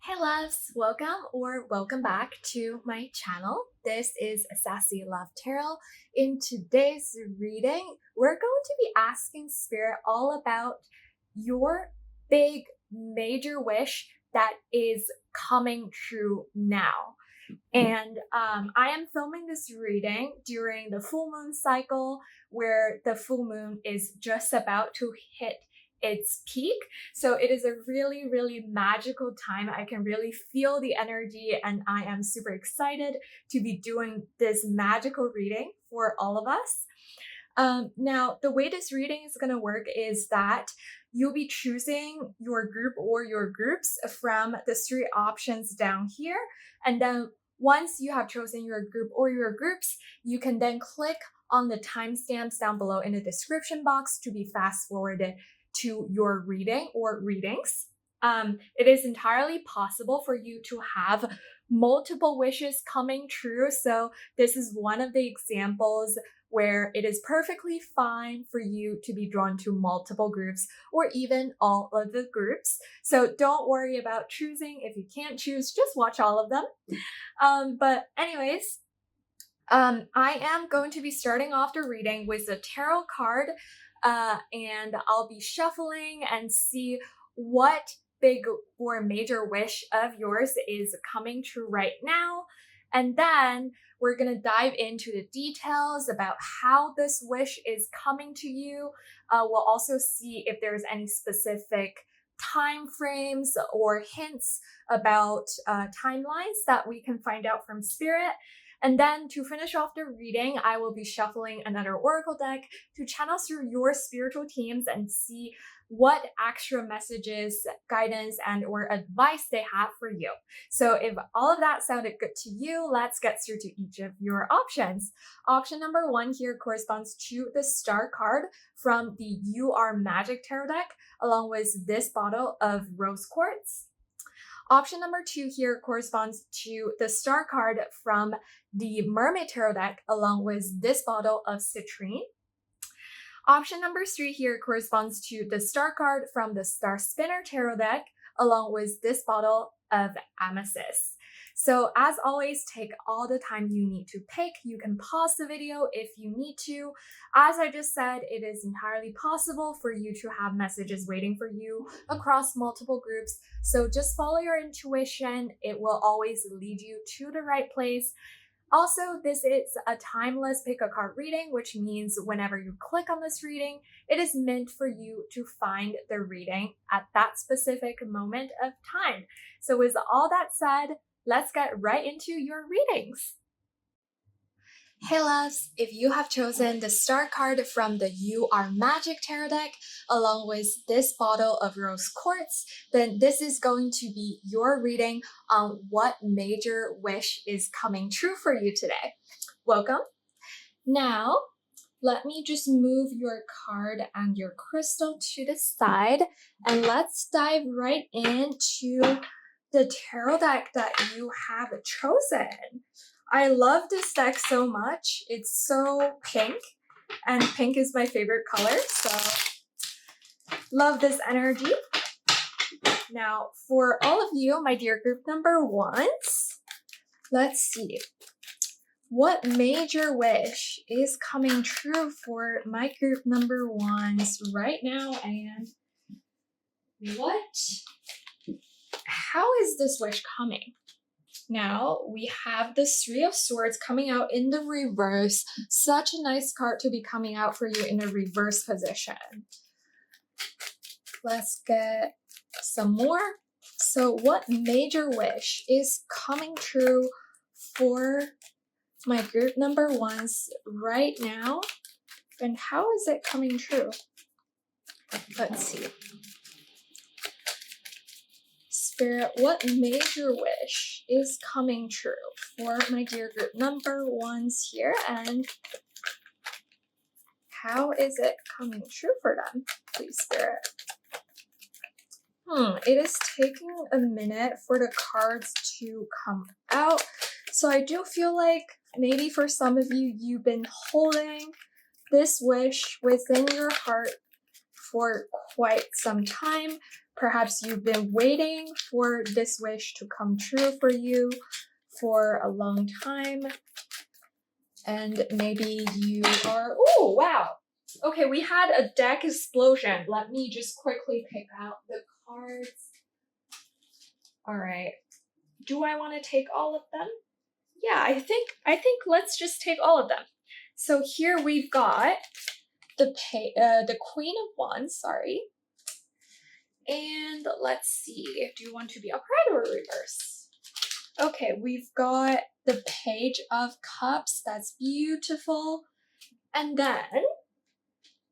Hey loves, welcome back to my channel. This is Sassy Love Tarot. In today's reading, we're going to be asking Spirit all about your big major wish that is coming true now. And I am filming this reading during the full moon cycle where the full moon is just about to hit its peak. So it is a really, really magical time. I can really feel the energy and I am super excited to be doing this magical reading for all of us. Now, the way this reading is going to work is that you'll be choosing your group or your groups from the three options down here. And then once you have chosen your group or your groups, you can then click on the timestamps down below in the description box to be fast forwarded to your reading or readings. It is entirely possible for you to have multiple wishes coming true. So this is one of the examples where it is perfectly fine for you to be drawn to multiple groups or even all of the groups. So don't worry about choosing. If you can't choose, just watch all of them. But anyways, I am going to be starting off the reading with a tarot card, and I'll be shuffling and see what big or major wish of yours is coming true right now. And then we're going to dive into the details about how this wish is coming to you. We'll also see if there's any specific time frames or hints about timelines that we can find out from Spirit. And then to finish off the reading, I will be shuffling another oracle deck to channel through your spiritual teams and see what extra messages, guidance, and or advice they have for you. So if all of that sounded good to you, let's get through to each of your options. Option number 1 here corresponds to the Star card from the You Are Magic Tarot deck, along with this bottle of rose quartz. Option number 2 here corresponds to the Star card from the Mermaid Tarot deck, along with this bottle of citrine. Option number 3 here corresponds to the Star card from the Star Spinner Tarot deck, along with this bottle of amethyst. So as always, take all the time you need to pick. You can pause the video if you need to. As I just said, it is entirely possible for you to have messages waiting for you across multiple groups. So just follow your intuition. It will always lead you to the right place. Also, this is a timeless pick a card reading, which means whenever you click on this reading, it is meant for you to find the reading at that specific moment of time. So with all that said, let's get right into your readings. Hey loves, if you have chosen the Star card from the You Are Magic Tarot deck, along with this bottle of rose quartz, then this is going to be your reading on what major wish is coming true for you today. Welcome. Now, let me just move your card and your crystal to the side, and let's dive right into the tarot deck that you have chosen. I love this deck so much. It's so pink, and pink is my favorite color, so love this energy. Now, for all of you, my dear group number 1s, let's see. What major wish is coming true for my group number 1s right now, and how is this wish coming? Now we have the 3 of Swords coming out in the reverse. Such a nice card to be coming out for you in a reverse position. Let's get some more. So what major wish is coming true for my group number 1s right now? And how is it coming true? Let's see. Spirit, what major wish is coming true for my dear group number 1s here, and how is it coming true for them, please, Spirit? It is taking a minute for the cards to come out, so I do feel like maybe for some of you, you've been holding this wish within your heart for quite some time. Perhaps you've been waiting for this wish to come true for you for a long time. And maybe you are, oh, wow. Okay, we had a deck explosion. Let me just quickly pick out the cards. All right. Do I want to take all of them? Yeah, I think let's just take all of them. So here we've got the Queen of Wands, sorry. And let's see, do you want to be upright or reverse? Okay, we've got the Page of Cups, that's beautiful. And then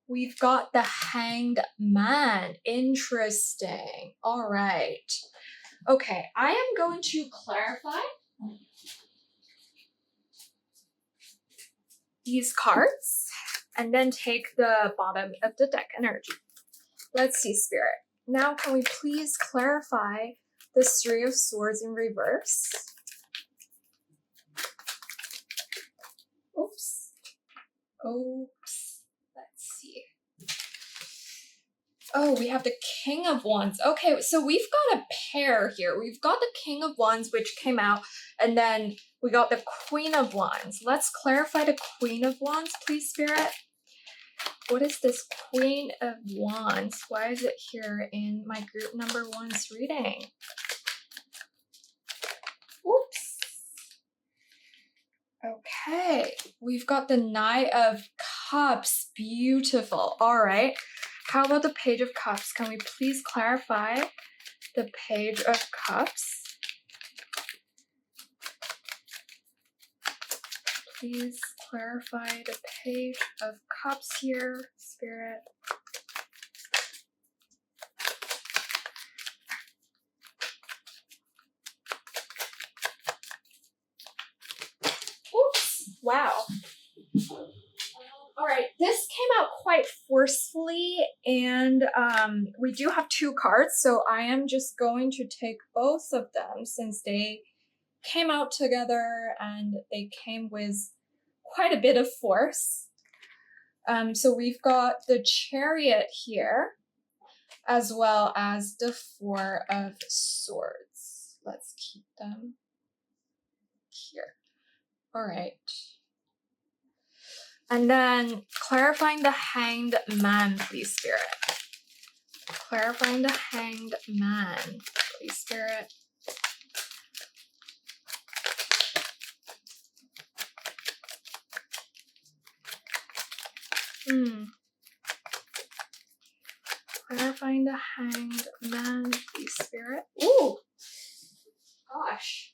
we've got the Hanged Man, interesting. All right. Okay, I am going to clarify these cards and then take the bottom of the deck energy. Let's see, Spirit. Now, can we please clarify the Three of Swords in reverse? Oops. Oops. Let's see. Oh, we have the King of Wands. Okay, so we've got a pair here. We've got the King of Wands, which came out, and then we got the Queen of Wands. Let's clarify the Queen of Wands, please, Spirit. What is this Queen of Wands? Why is it here in my group number 1's reading? Oops. Okay, we've got the Knight of Cups. Beautiful. All right. How about the Page of Cups? Can we please clarify the Page of Cups? Please clarify the Page of Cups here, Spirit. Oops, wow. All right, this came out quite forcefully, and we do have 2 cards, so I am just going to take both of them since they came out together and they came with quite a bit of force. So we've got the Chariot here, as well as the Four of Swords. Let's keep them here. All right. And then clarifying the Hanged Man, please, Spirit. Clarifying the Hanged Man, please, Spirit. Clarifying the Hanged Man, please, Spirit. Ooh! Gosh.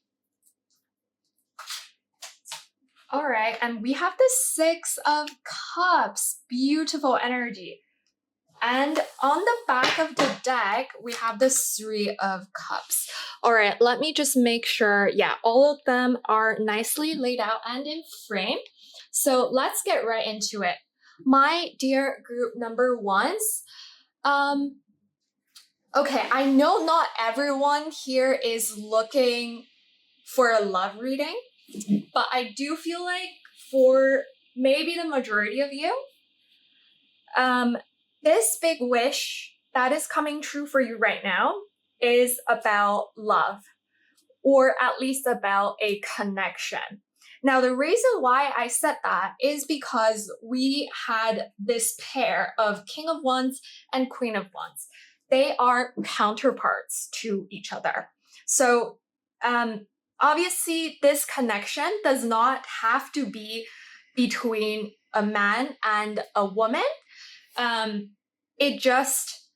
All right, and we have the Six of Cups. Beautiful energy. And on the back of the deck, we have the Three of Cups. All right, let me just make sure. Yeah, all of them are nicely laid out and in frame. So let's get right into it. My dear group number 1s, okay, I know not everyone here is looking for a love reading, but I do feel like for maybe the majority of you, this big wish that is coming true for you right now is about love, or at least about a connection. Now, the reason why I said that is because we had this pair of King of Wands and Queen of Wands. They are counterparts to each other. So, obviously, this connection does not have to be between a man and a woman. It just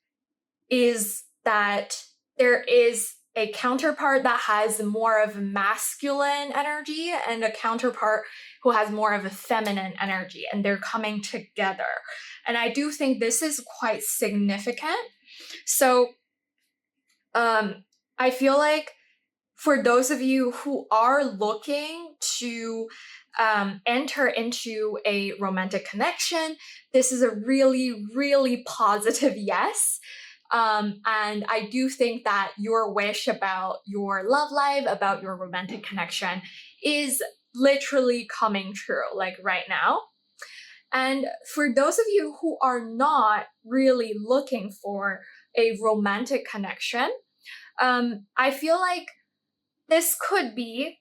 is that there is a counterpart that has more of a masculine energy and a counterpart who has more of a feminine energy, and they're coming together. And I do think this is quite significant. So, I feel like for those of you who are looking to enter into a romantic connection, this is a really, really positive yes. And I do think that your wish about your love life, about your romantic connection is literally coming true, like right now. And for those of you who are not really looking for a romantic connection. I feel like this could be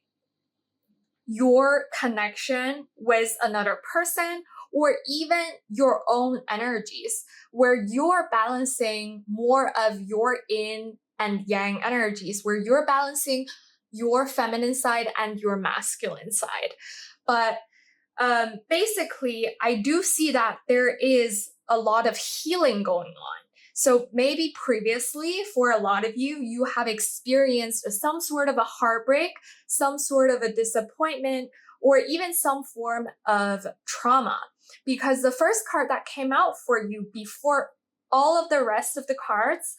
your connection with another person, or even your own energies, where you're balancing more of your yin and yang energies, where you're balancing your feminine side and your masculine side. But basically, I do see that there is a lot of healing going on. So maybe previously, for a lot of you, you have experienced some sort of a heartbreak, some sort of a disappointment, or even some form of trauma. Because the first card that came out for you before all of the rest of the cards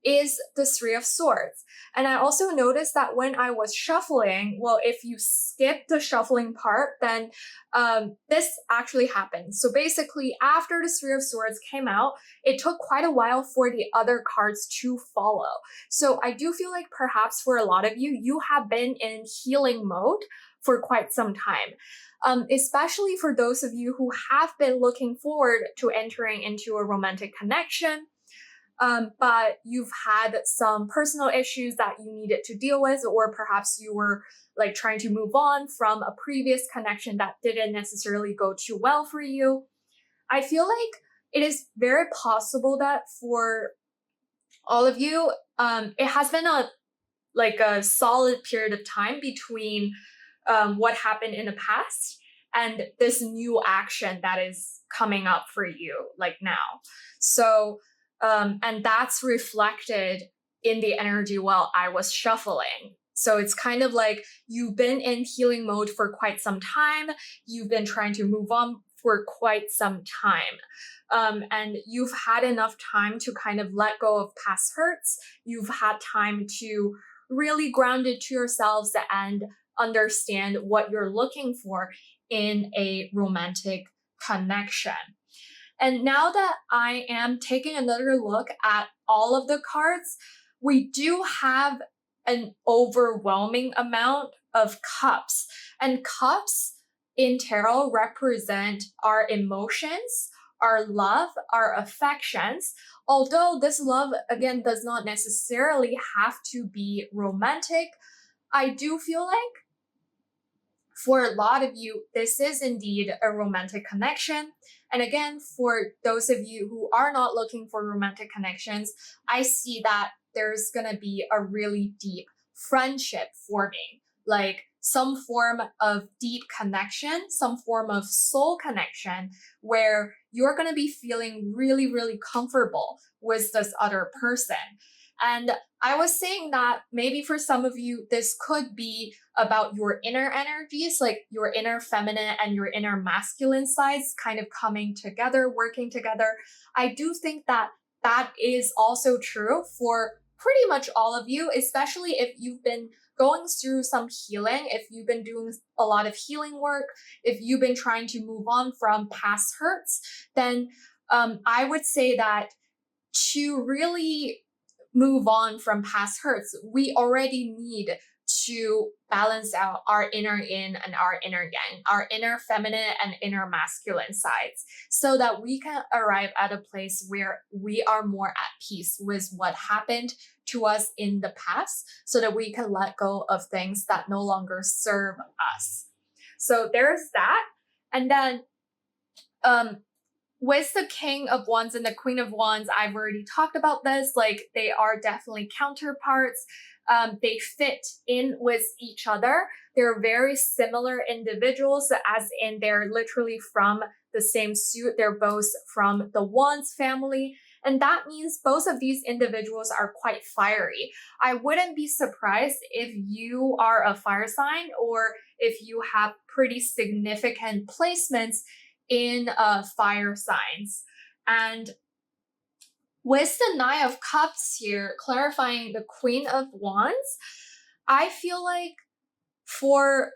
is the Three of Swords. And I also noticed that when I was shuffling, well, if you skip the shuffling part, then this actually happened. So basically, after the Three of Swords came out, it took quite a while for the other cards to follow. So I do feel like perhaps for a lot of you, you have been in healing mode for quite some time. Especially for those of you who have been looking forward to entering into a romantic connection, but you've had some personal issues that you needed to deal with, or perhaps you were like trying to move on from a previous connection that didn't necessarily go too well for you. I feel like it is very possible that for all of you, it has been a solid period of time between what happened in the past and this new action that is coming up for you like now. So and that's reflected in the energy while I was shuffling. So it's kind of like you've been in healing mode for quite some time. You've been trying to move on for quite some time. And you've had enough time to kind of let go of past hurts. You've had time to really ground it to yourselves and understand what you're looking for in a romantic connection. And now that I am taking another look at all of the cards, we do have an overwhelming amount of cups. And cups in tarot represent our emotions, our love, our affections. Although this love, again, does not necessarily have to be romantic, I do feel like for a lot of you, this is indeed a romantic connection. And again, for those of you who are not looking for romantic connections, I see that there's gonna be a really deep friendship forming, like some form of deep connection, some form of soul connection, where you're gonna be feeling really, really comfortable with this other person. And I was saying that maybe for some of you, this could be about your inner energies, like your inner feminine and your inner masculine sides kind of coming together, working together. I do think that that is also true for pretty much all of you, especially if you've been going through some healing, if you've been doing a lot of healing work, if you've been trying to move on from past hurts, then I would say that to really move on from past hurts, we already need to balance out our inner yin and our inner yang, our inner feminine and inner masculine sides, so that we can arrive at a place where we are more at peace with what happened to us in the past, so that we can let go of things that no longer serve us. So there's that. And then with the King of Wands and the Queen of Wands, I've already talked about this. Like, they are definitely counterparts. They fit in with each other. They're very similar individuals, as in they're literally from the same suit. They're both from the Wands family. And that means both of these individuals are quite fiery. I wouldn't be surprised if you are a fire sign, or if you have pretty significant placements in fire signs. And with the Nine of Cups here, clarifying the Queen of Wands, I feel like for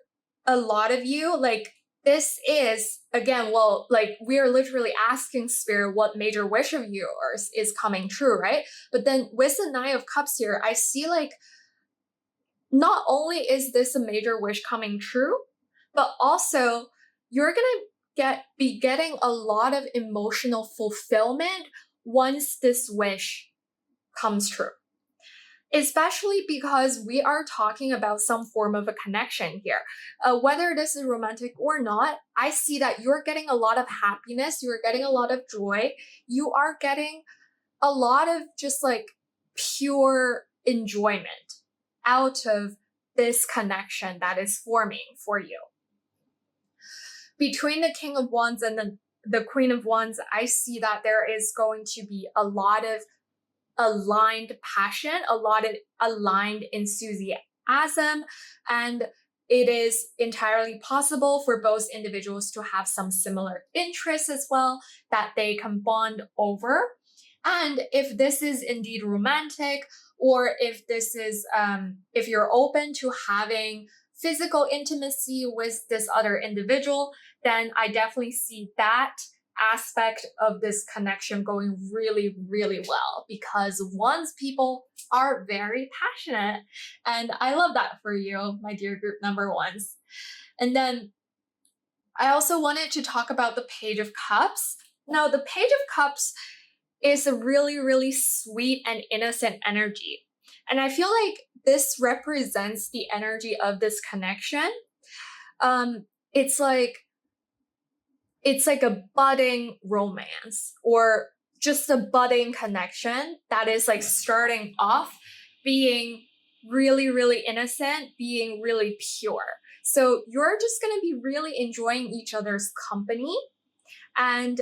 a lot of you, like, this is, again, well, like, we are literally asking Spirit what major wish of yours is coming true, right? But then with the Nine of Cups here, I see like, not only is this a major wish coming true, but also you're gonna be getting a lot of emotional fulfillment once this wish comes true. Especially because we are talking about some form of a connection here. Whether this is romantic or not, I see that you're getting a lot of happiness, you're getting a lot of joy, you are getting a lot of just like pure enjoyment out of this connection that is forming for you. Between the King of Wands and the Queen of Wands, I see that there is going to be a lot of aligned passion, a lot of aligned enthusiasm, and it is entirely possible for both individuals to have some similar interests as well that they can bond over. And if this is indeed romantic, or if this is, if you're open to having physical intimacy with this other individual, then I definitely see that aspect of this connection going really, really well, because Wands people are very passionate. And I love that for you, my dear group number ones. And then I also wanted to talk about the Page of Cups. Now, the Page of Cups is a really, really sweet and innocent energy. And I feel like this represents the energy of this connection. It's like a budding romance, or just a budding connection that is like starting off being really, really innocent, being really pure. So you're just going to be really enjoying each other's company. And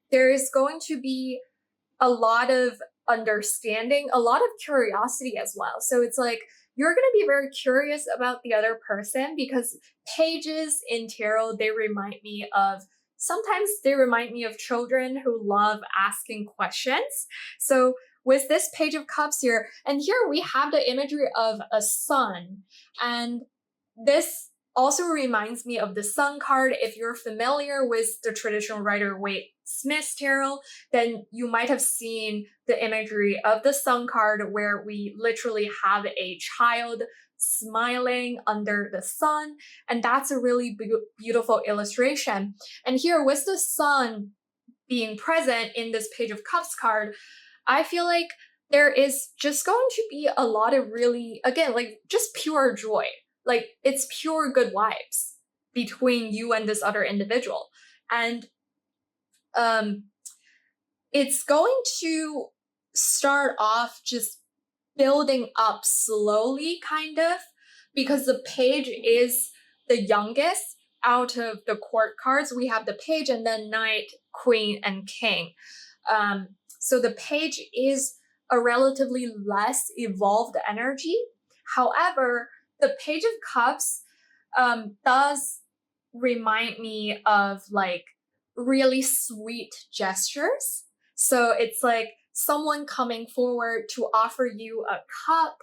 there is going to be a lot of understanding, a lot of curiosity as well. So it's like you're going to be very curious about the other person, because pages in tarot, sometimes they remind me of children who love asking questions. So with this Page of Cups here, and here we have the imagery of a sun, and this also reminds me of the Sun card. If you're familiar with the traditional Rider-Waite-Smith tarot, then you might have seen the imagery of the Sun card, where we literally have a child smiling under the sun. And that's a really beautiful illustration. And here, with the sun being present in this Page of Cups card, I feel like there is just going to be a lot of really, again, like just pure joy. Like it's pure good vibes between you and this other individual. And it's going to start off just building up slowly, kind of, because the page is the youngest out of the court cards. We have the page and then knight, queen, and king. So the page is a relatively less evolved energy. However, the Page of Cups does remind me of like really sweet gestures. So it's like someone coming forward to offer you a cup.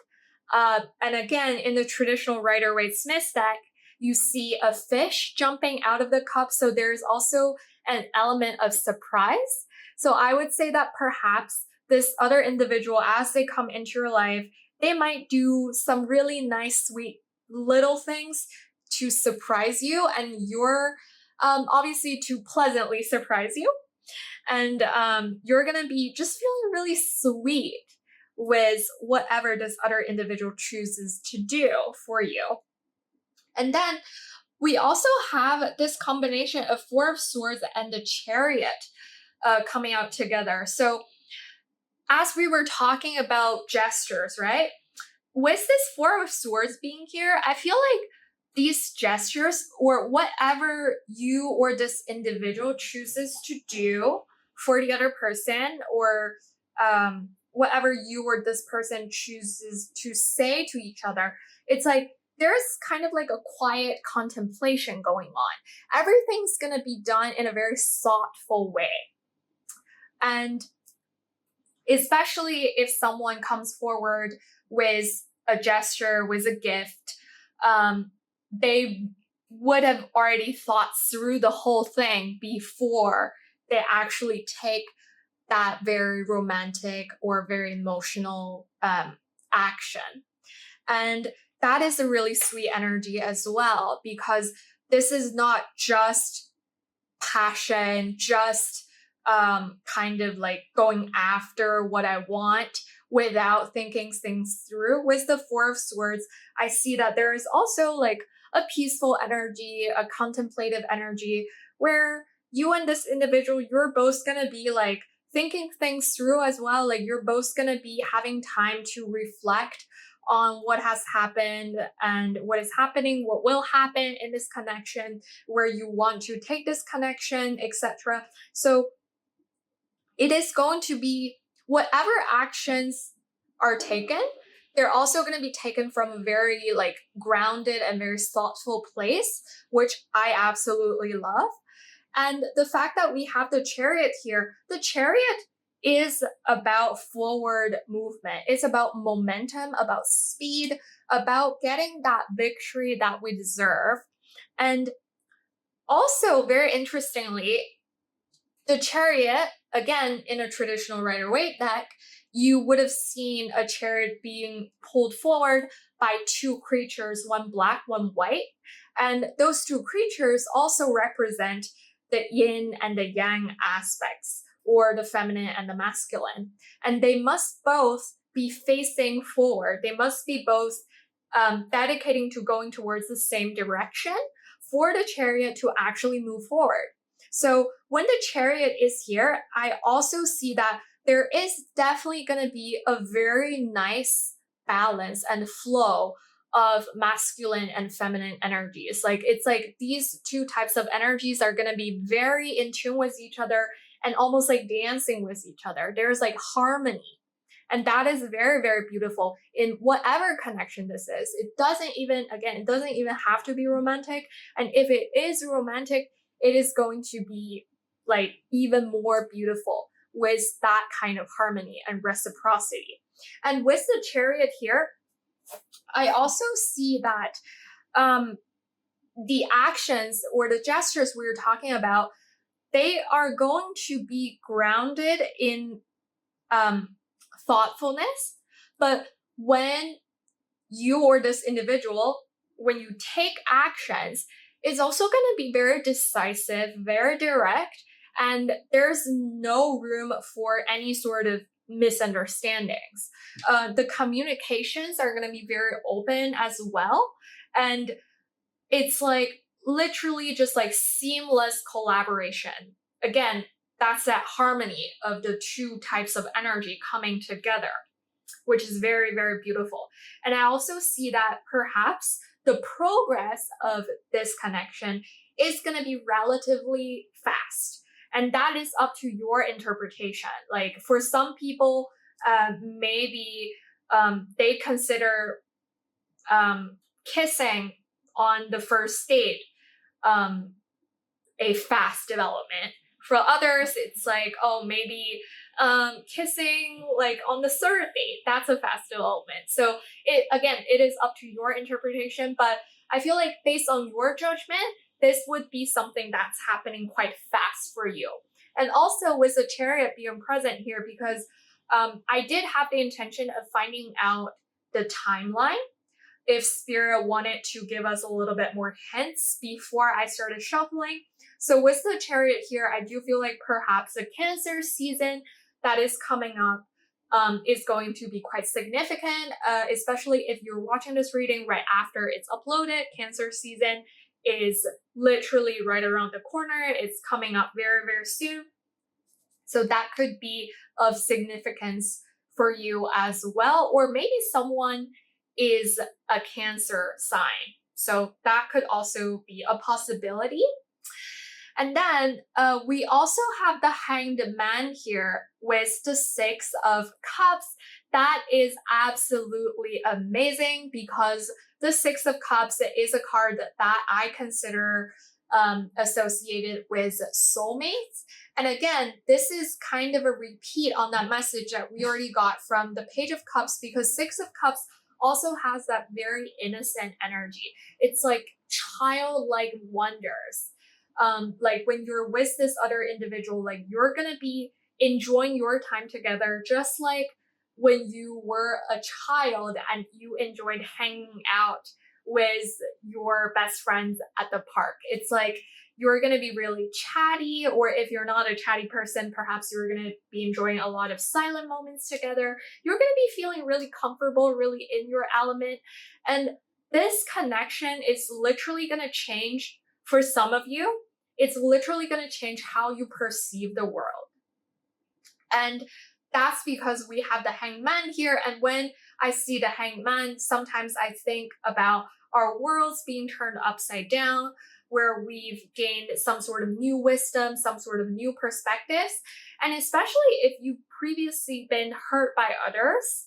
And again, in the traditional Rider-Waite-Smith deck, you see a fish jumping out of the cup. So there's also an element of surprise. So I would say that perhaps this other individual, as they come into your life, they might do some really nice, sweet little things to surprise you, and you're obviously to pleasantly surprise you. And you're going to be just feeling really sweet with whatever this other individual chooses to do for you. And then we also have this combination of Four of Swords and the Chariot coming out together. So as we were talking about gestures, right? With this Four of Swords being here, I feel like these gestures, or whatever you or this individual chooses to do for the other person, or whatever you or this person chooses to say to each other, it's like there's kind of like a quiet contemplation going on. Everything's going to be done in a very thoughtful way. And especially if someone comes forward with a gesture, with a gift, they would have already thought through the whole thing before they actually take that very romantic or very emotional action. And that is a really sweet energy as well, because this is not just passion, just kind of like going after what I want without thinking things through. With the Four of Swords, I see that there is also like a peaceful energy, a contemplative energy, where you and this individual, you're both gonna be like thinking things through as well. Like you're both gonna be having time to reflect on what has happened and what is happening, what will happen in this connection, where you want to take this connection, etc. So it is going to be whatever actions are taken, they're also going to be taken from a very like grounded and very thoughtful place, which I absolutely love. And the fact that we have the Chariot here, the Chariot is about forward movement. It's about momentum, about speed, about getting that victory that we deserve. And also, very interestingly, the Chariot, again, in a traditional Rider-Waite deck, you would have seen a chariot being pulled forward by two creatures, one black, one white. And those two creatures also represent the yin and the yang aspects, or the feminine and the masculine. And they must both be facing forward. They must be both dedicating to going towards the same direction for the chariot to actually move forward. So when the Chariot is here, I also see that there is definitely going to be a very nice balance and flow of masculine and feminine energies. Like it's like these two types of energies are going to be very in tune with each other and almost like dancing with each other. There's like harmony. And that is very, very beautiful in whatever connection this is. It doesn't even have to be romantic. And if it is romantic, it is going to be like even more beautiful with that kind of harmony and reciprocity. And with the Chariot here, I also see that the actions or the gestures we were talking about, they are going to be grounded in thoughtfulness. But when you or this individual, when you take actions, it's also going to be very decisive, very direct, and there's no room for any sort of misunderstandings. The communications are going to be very open as well, and it's like literally just like seamless collaboration. Again, that's that harmony of the two types of energy coming together, which is very, very beautiful. And I also see that perhaps the progress of this connection is going to be relatively fast. And that is up to your interpretation. Like for some people, maybe they consider kissing on the first date a fast development. For others, it's like, oh, maybe kissing like on the third date, that's a fast development. So it is up to your interpretation, but I feel like based on your judgment, this would be something that's happening quite fast for you. And also with the Chariot being present here, because I did have the intention of finding out the timeline, if Spirit wanted to give us a little bit more hints before I started shuffling. So with the Chariot here, I do feel like perhaps the Cancer season that is coming up is going to be quite significant, especially if you're watching this reading right after it's uploaded. Cancer season is literally right around the corner. It's coming up very, very soon. So that could be of significance for you as well. Or maybe someone is a Cancer sign. So that could also be a possibility. And then we also have the Hanged Man here with the Six of Cups. That is absolutely amazing because the Six of Cups is a card that I consider associated with soulmates. And again, this is kind of a repeat on that message that we already got from the Page of Cups, because Six of Cups also has that very innocent energy. It's like childlike wonders. Like when you're with this other individual, like you're gonna be enjoying your time together, just like when you were a child and you enjoyed hanging out with your best friends at the park. It's like you're going to be really chatty, or if you're not a chatty person, perhaps you're going to be enjoying a lot of silent moments together. You're going to be feeling really comfortable, really in your element. And this connection is literally going to change for some of you. It's literally going to change how you perceive the world. And that's because we have the hangman here. And when I see the hangman, sometimes I think about our worlds being turned upside down, where we've gained some sort of new wisdom, some sort of new perspectives. And especially if you've previously been hurt by others,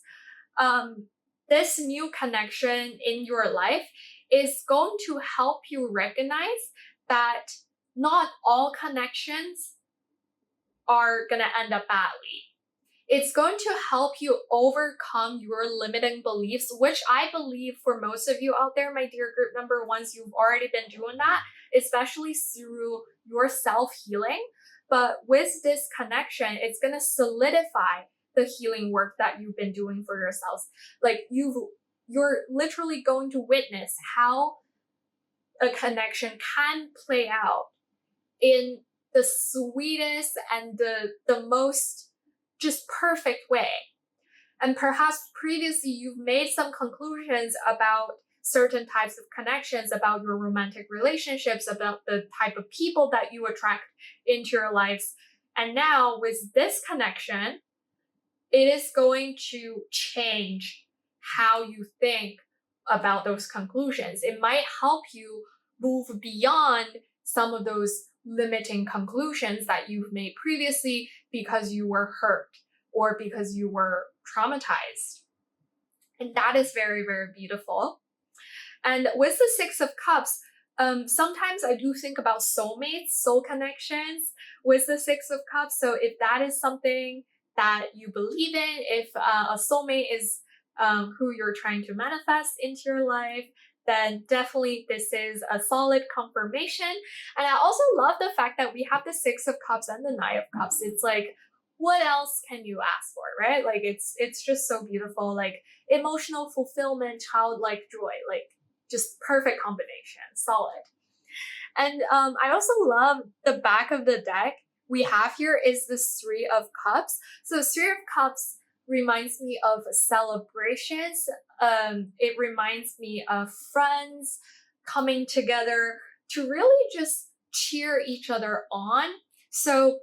this new connection in your life is going to help you recognize that not all connections are going to end up badly. It's going to help you overcome your limiting beliefs, which I believe for most of you out there, my dear group number ones, you've already been doing that, especially through your self-healing. But with this connection, it's going to solidify the healing work that you've been doing for yourselves. Like you're literally going to witness how a connection can play out in the sweetest and the most just perfect way. And perhaps previously you've made some conclusions about certain types of connections, about your romantic relationships, about the type of people that you attract into your lives. And now with this connection, it is going to change how you think about those conclusions. It might help you move beyond some of those limiting conclusions that you've made previously because you were hurt or because you were traumatized. And that is very, very beautiful. And with the Six of Cups, sometimes I do think about soulmates, soul connections with the Six of Cups. So if that is something that you believe in, if a soulmate is who you're trying to manifest into your life, then definitely this is a solid confirmation. And I also love the fact that we have the Six of Cups and the Nine of Cups. It's like, what else can you ask for, right? Like it's just so beautiful, like emotional fulfillment, childlike joy, like just perfect combination, solid. And I also love the back of the deck we have here is the Three of Cups. So Three of Cups reminds me of celebrations. It reminds me of friends coming together to really just cheer each other on. So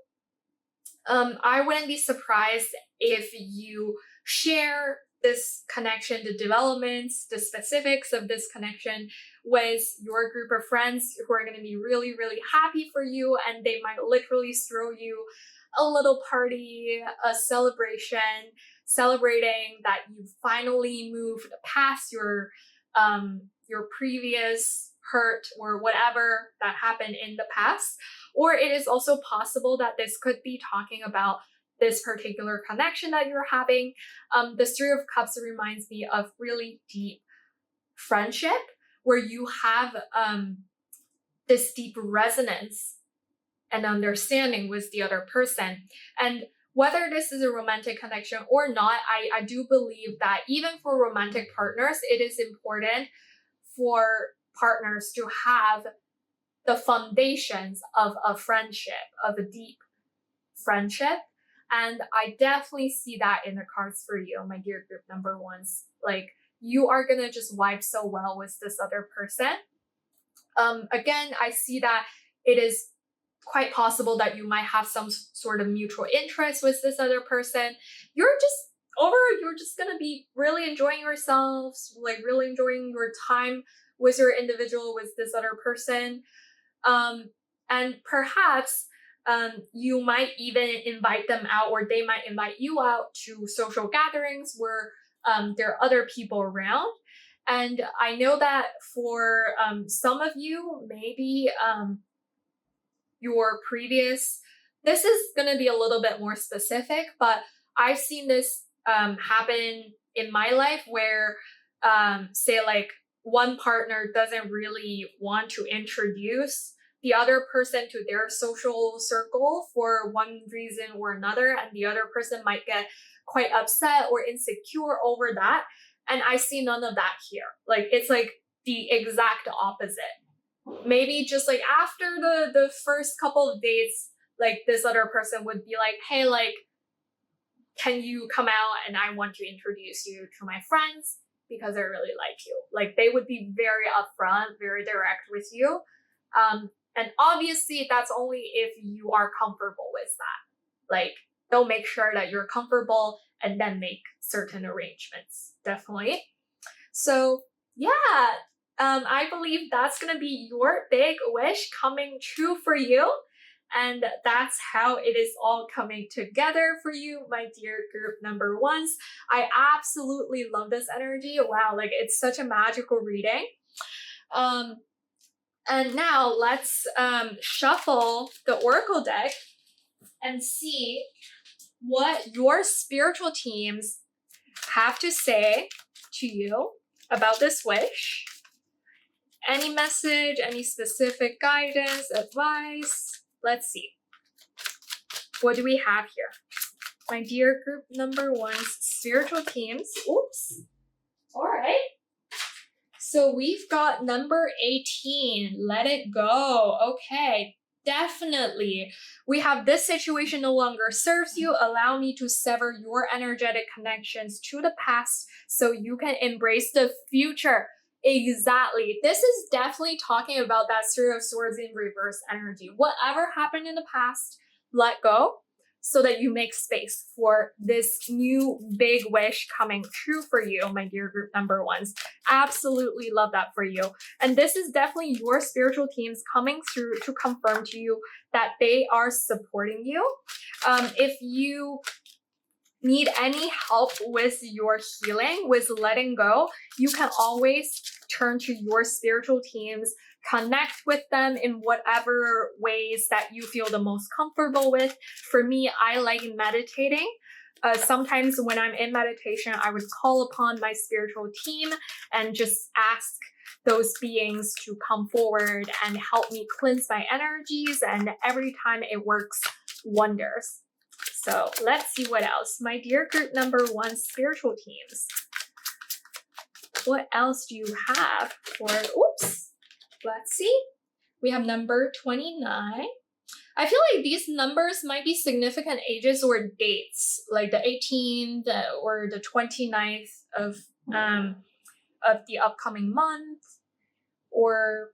I wouldn't be surprised if you share this connection, the developments, the specifics of this connection with your group of friends who are going to be really, really happy for you. And they might literally throw you a little party, a celebration, celebrating that you finally moved past your previous hurt or whatever that happened in the past. Or it is also possible that this could be talking about this particular connection that you're having. The Three of Cups reminds me of really deep friendship where you have this deep resonance and understanding with the other person. And whether this is a romantic connection or not, I do believe that even for romantic partners, it is important for partners to have the foundations of a friendship, of a deep friendship. And I definitely see that in the cards for you, my dear group number ones. Like, you are gonna just vibe so well with this other person. Again, I see that it is quite possible that you might have some sort of mutual interest with this other person. You're just gonna be really enjoying yourselves, like really enjoying your time with your individual, with this other person. And perhaps you might even invite them out, or they might invite you out to social gatherings where there are other people around. And I know that for some of you, maybe your previous, this is going to be a little bit more specific, but I've seen this happen in my life where, say, like one partner doesn't really want to introduce the other person to their social circle for one reason or another, and the other person might get quite upset or insecure over that. And I see none of that here. Like, it's like the exact opposite. maybe just like after the first couple of dates, like this other person would be like, hey, like, can you come out and I want to introduce you to my friends because I really like you. Like they would be very upfront, very direct with you. And obviously that's only if you are comfortable with that. Like they'll make sure that you're comfortable and then make certain arrangements. Definitely. So yeah, I believe that's gonna be your big wish coming true for you. And that's how it is all coming together for you, my dear group number ones. I absolutely love this energy. Wow, like it's such a magical reading. And now let's shuffle the Oracle deck and see what your spiritual teams have to say to you about this wish. Any message, any specific guidance, advice? Let's see. What do we have here? My dear group number one's spiritual teams. Oops. All right. So we've got number 18. Let it go. Okay. Definitely. We have this situation no longer serves you. Allow me to sever your energetic connections to the past so you can embrace the future. Exactly. This is definitely talking about that Three of Swords in reverse energy. Whatever happened in the past, let go so that you make space for this new big wish coming true for you, my dear group number ones. Absolutely love that for you. And this is definitely your spiritual teams coming through to confirm to you that they are supporting you. If you need any help with your healing, with letting go, you can always turn to your spiritual teams, connect with them in whatever ways that you feel the most comfortable with. For me, I like meditating. Sometimes when I'm in meditation, I would call upon my spiritual team and just ask those beings to come forward and help me cleanse my energies, and every time it works wonders. So let's see what else. My dear group number one spiritual teams. What else do you have for, oops, let's see. We have number 29. I feel like these numbers might be significant ages or dates, like the 18th or the 29th of the upcoming month, or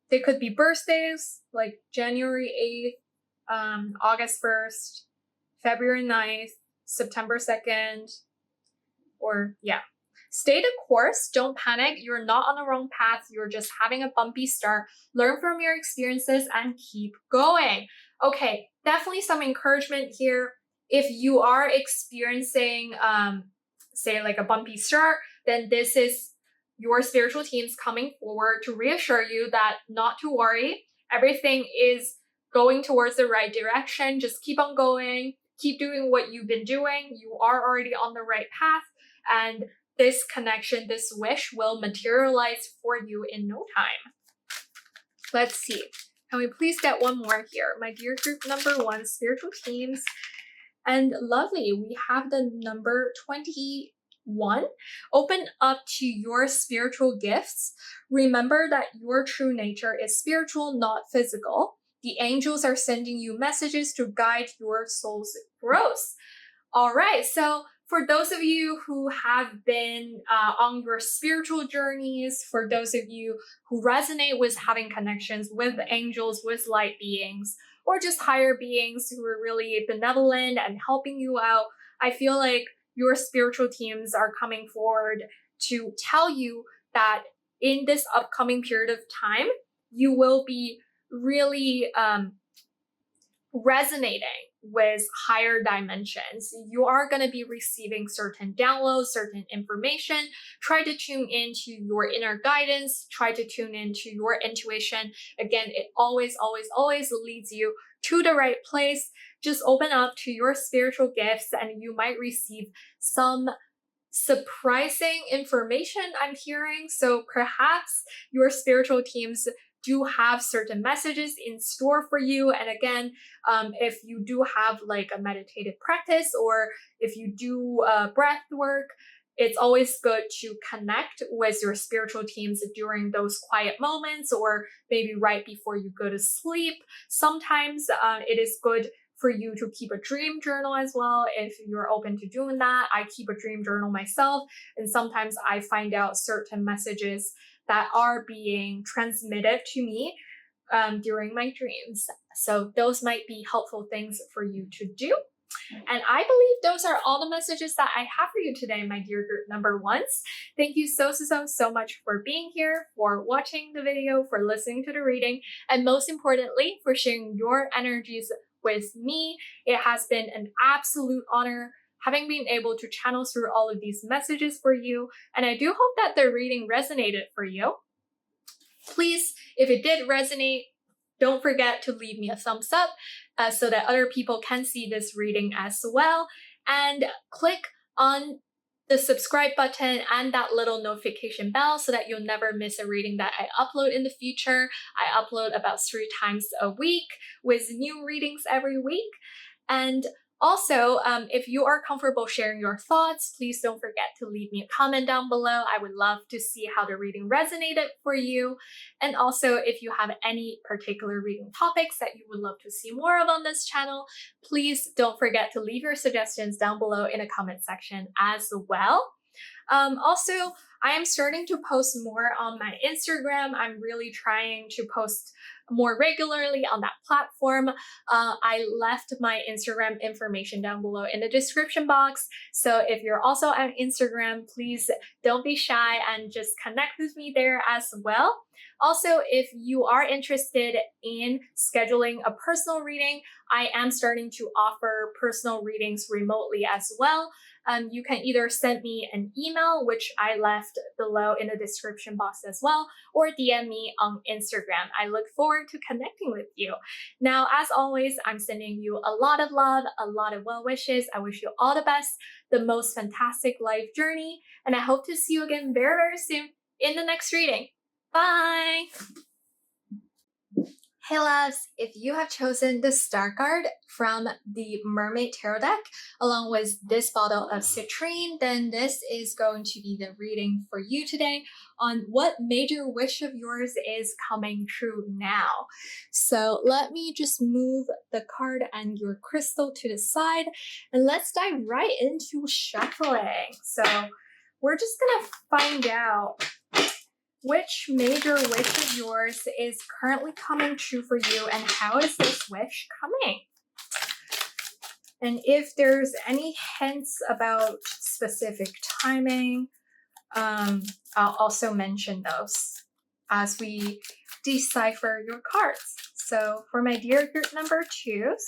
they could be birthdays, like January 8th, August 1st, February 9th, September 2nd, or yeah. Stay the course, don't panic, you're not on the wrong path, you're just having a bumpy start. Learn from your experiences and keep going. Okay, definitely some encouragement here. If you are experiencing, say like a bumpy start, then this is your spiritual teams coming forward to reassure you that not to worry, everything is going towards the right direction. Just keep on going, keep doing what you've been doing. You are already on the right path, and this connection, this wish will materialize for you in no time. Let's see. Can we please get one more here? My dear group number one, spiritual teams. And lovely, we have the number 21. Open up to your spiritual gifts. Remember that your true nature is spiritual, not physical. The angels are sending you messages to guide your soul's growth. All right, so for those of you who have been on your spiritual journeys, for those of you who resonate with having connections with angels, with light beings, or just higher beings who are really benevolent and helping you out, I feel like your spiritual teams are coming forward to tell you that in this upcoming period of time, you will be really resonating with higher dimensions. You are going to be receiving certain downloads, certain information. Try to tune into your inner guidance. Try to tune into your intuition. Again, it always leads you to the right place. Just open up to your spiritual gifts and you might receive some surprising information I'm hearing. So perhaps your spiritual teams do have certain messages in store for you. And again, if you do have like a meditative practice, or if you do breath work, it's always good to connect with your spiritual teams during those quiet moments or maybe right before you go to sleep. Sometimes it is good for you to keep a dream journal as well if you're open to doing that. I keep a dream journal myself, and sometimes I find out certain messages that are being transmitted to me during my dreams. So those might be helpful things for you to do. And I believe those are all the messages that I have for you today, my dear group number ones. Thank you so much for being here, for watching the video, for listening to the reading, and most importantly, for sharing your energies with me. It has been an absolute honor having been able to channel through all of these messages for you, and I do hope that the reading resonated for you. Please, if it did resonate, don't forget to leave me a thumbs up so that other people can see this reading as well. And click on the subscribe button and that little notification bell so that you'll never miss a reading that I upload in the future. I upload about 3 times a week with new readings every week. And also, if you are comfortable sharing your thoughts, please don't forget to leave me a comment down below. I would love to see how the reading resonated for you. And also, if you have any particular reading topics that you would love to see more of on this channel, please don't forget to leave your suggestions down below in the comment section as well. Also, I am starting to post more on my Instagram. I'm really trying to post more regularly on that platform. I left my Instagram information down below in the description box. So if you're also on Instagram, please don't be shy and just connect with me there as well. Also, if you are interested in scheduling a personal reading, I am starting to offer personal readings remotely as well. You can either send me an email, which I left below in the description box as well, or DM me on Instagram. I look forward to connecting with you. Now, as always, I'm sending you a lot of love, a lot of well wishes. I wish you all the best, the most fantastic life journey, and I hope to see you again very soon in the next reading. Bye! Hey loves, if you have chosen the Star card from the Mermaid Tarot deck, along with this bottle of citrine, then this is going to be the reading for you today on what major wish of yours is coming true now. So let me just move the card and your crystal to the side, and let's dive right into shuffling. So we're just gonna find out which major wish of yours is currently coming true for you, and how is this wish coming? And if there's any hints about specific timing, I'll also mention those as we decipher your cards. So for my dear group number 2s,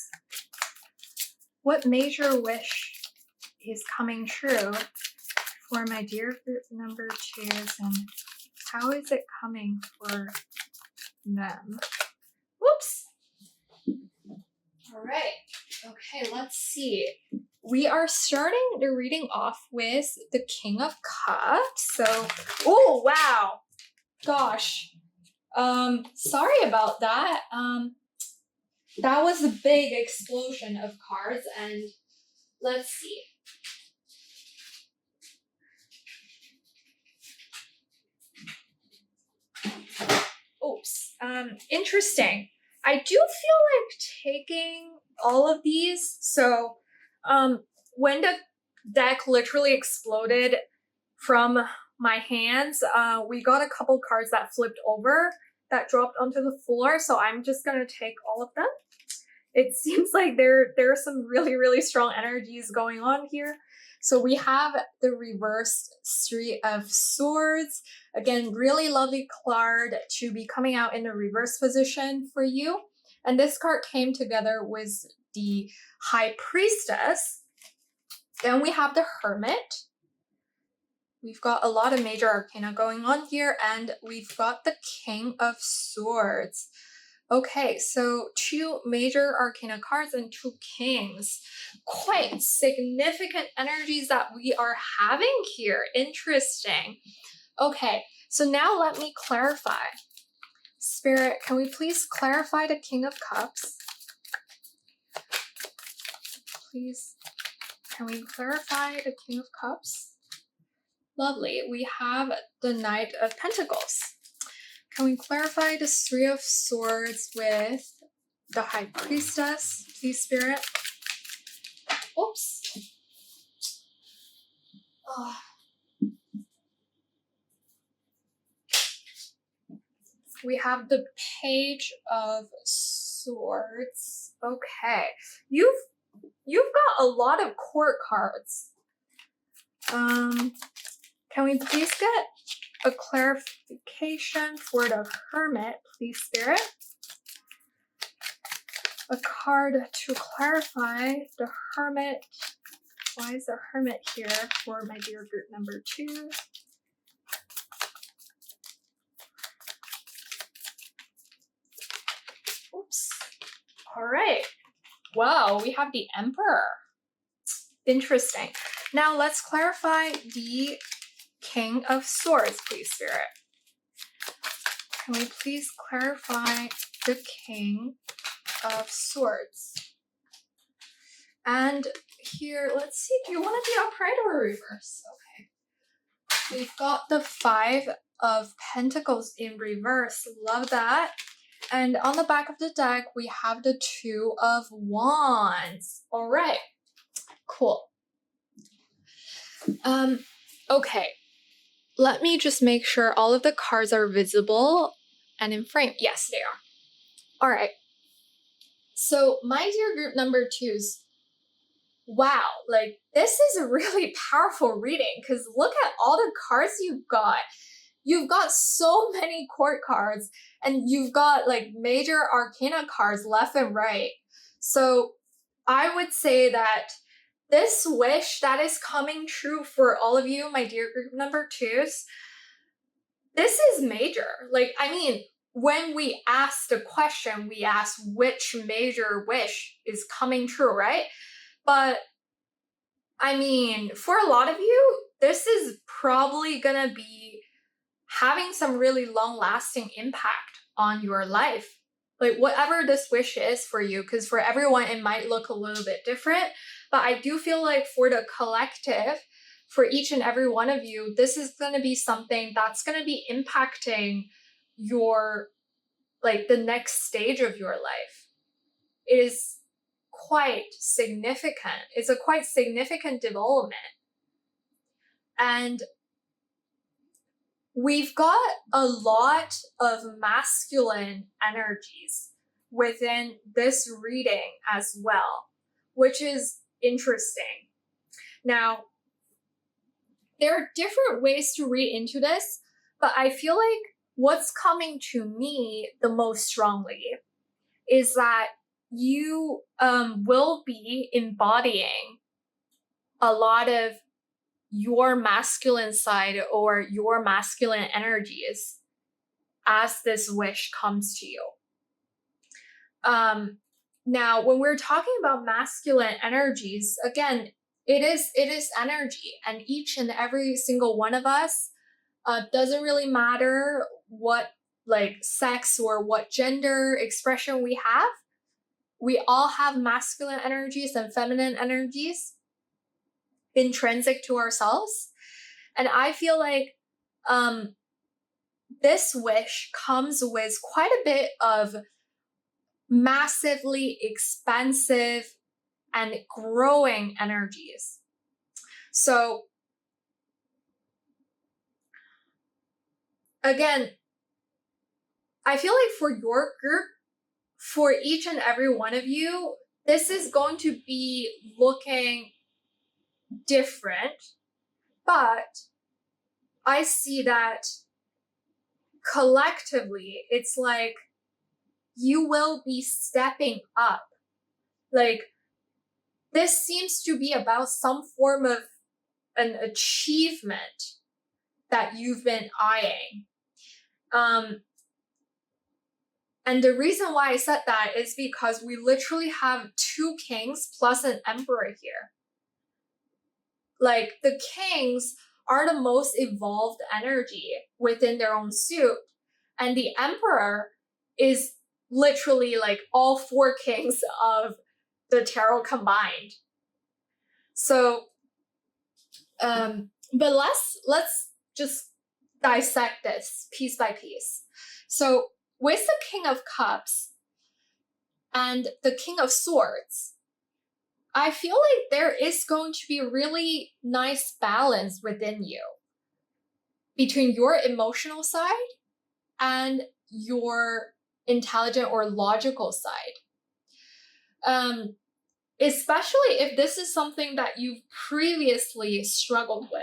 what major wish is coming true for my dear group number 2s, and how is it coming for them? Whoops. All right. Okay, let's see. We are starting the reading off with the King of Cups. So, oh, wow. Gosh. Sorry about that. That was a big explosion of cards, and let's see. Oops. Interesting. I do feel like taking all of these. So, when the deck literally exploded from my hands, we got a couple cards that flipped over, that dropped onto the floor. So I'm just gonna take all of them. It seems like there are some really strong energies going on here. So we have the reversed 3 of Swords. Again, really lovely card to be coming out in the reverse position for you. And this card came together with the High Priestess. Then we have the Hermit. We've got a lot of major arcana going on here, and we've got the King of Swords. Okay, so 2 major arcana cards and 2 kings. Quite significant energies that we are having here. Interesting. Okay, so now let me clarify. Spirit, can we please clarify the King of Cups? Please, can we clarify the King of Cups? Lovely. We have the Knight of Pentacles. Can we clarify the Three of Swords with the High Priestess, please, Spirit? Oops. Oh. We have the Page of Swords. Okay. You've got a lot of court cards. Can we please get a clarification for the Hermit, please, Spirit? A card to clarify the Hermit. Why is the Hermit here for my dear group number 2? Oops. All right. Wow, we have the Emperor. Interesting. Now let's clarify the King of Swords, please, Spirit. Can we please clarify the King of Swords? And here, let's see, do you want to be upright or reverse? Okay. We've got the Five of Pentacles in reverse. Love that. And on the back of the deck, we have the Two of Wands. All right. Cool. Okay. Let me just make sure all of the cards are visible and in frame. Yes, they are. All right. So my dear group number 2s, wow, like this is a really powerful reading because look at all the cards you've got. You've got so many court cards and you've got like major arcana cards left and right. So I would say that this wish that is coming true for all of you, my dear group number 2s, this is major. Like, I mean, when we ask the question, we ask which major wish is coming true, right? But I mean, for a lot of you, this is probably gonna be having some really long-lasting impact on your life. Like whatever this wish is for you, because for everyone it might look a little bit different, but I do feel like for the collective, for each and every one of you, this is going to be something that's going to be impacting your, like the next stage of your life. It is quite significant. It's a quite significant development. And we've got a lot of masculine energies within this reading as well, which is interesting. Now, there are different ways to read into this, but I feel like what's coming to me the most strongly is that you will be embodying a lot of your masculine side or your masculine energies as this wish comes to you. Now, when we're talking about masculine energies, again, it is energy, and each and every single one of us, doesn't really matter what like sex or what gender expression we have. We all have masculine energies and feminine energies intrinsic to ourselves. And I feel like this wish comes with quite a bit of massively expansive and growing energies. So again, I feel like for your group, for each and every one of you, this is going to be looking different, but I see that collectively, it's like you will be stepping up. Like, this seems to be about some form of an achievement that you've been eyeing. And the reason why I said that is because we literally have 2 kings plus an emperor here. Like, the kings are the most evolved energy within their own suit. And the emperor is literally like all 4 kings of the tarot combined. So But let's just dissect this piece by piece. So with the King of Cups and the King of Swords, I feel like there is going to be a really nice balance within you between your emotional side and your intelligent or logical side. Especially if this is something that you've previously struggled with.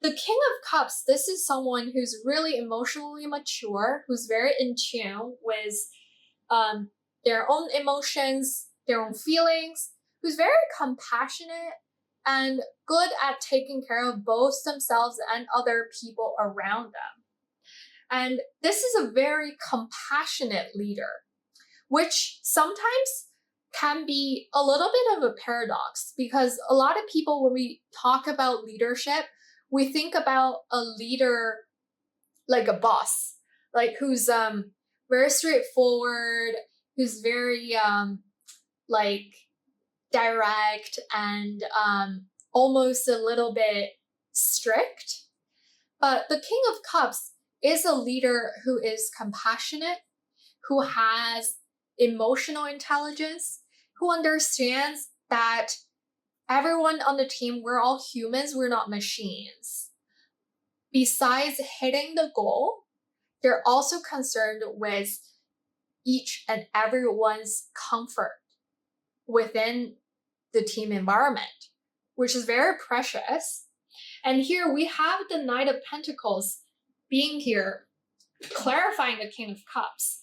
The King of Cups, this is someone who's really emotionally mature, who's very in tune with their own emotions, their own feelings, who's very compassionate and good at taking care of both themselves and other people around them. And this is a very compassionate leader, which sometimes can be a little bit of a paradox, because a lot of people, when we talk about leadership, we think about a leader like a boss, like who's very straightforward, who's very like direct and almost a little bit strict. But the King of Cups is a leader who is compassionate, who has emotional intelligence, who understands that everyone on the team, we're all humans, we're not machines. Besides hitting the goal, they're also concerned with each and everyone's comfort within the team environment, which is very precious. And here we have the Knight of Pentacles being here, clarifying the King of Cups.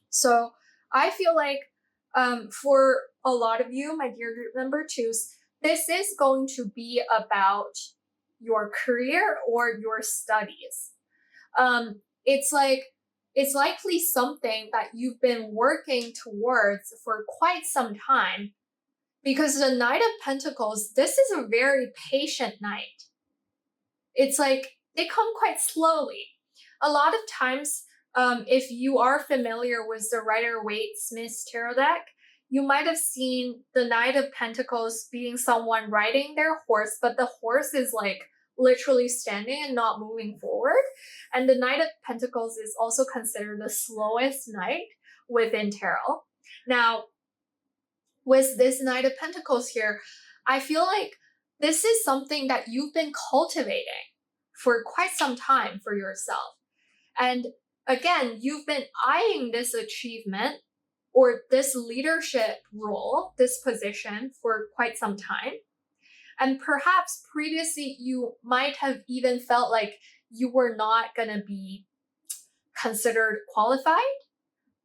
So I feel like for a lot of you, my dear group number twos, this is going to be about your career or your studies. It's likely something that you've been working towards for quite some time, because the Knight of Pentacles, this is a very patient knight. It's like they come quite slowly. A lot of times, if you are familiar with the Rider-Waite-Smith tarot deck, you might have seen the Knight of Pentacles being someone riding their horse, but the horse is like literally standing and not moving forward. And the Knight of Pentacles is also considered the slowest knight within tarot. Now, with this Knight of Pentacles here, I feel like this is something that you've been cultivating for quite some time for yourself. And again, you've been eyeing this achievement or this leadership role, this position, for quite some time. And perhaps previously you might have even felt like you were not going to be considered qualified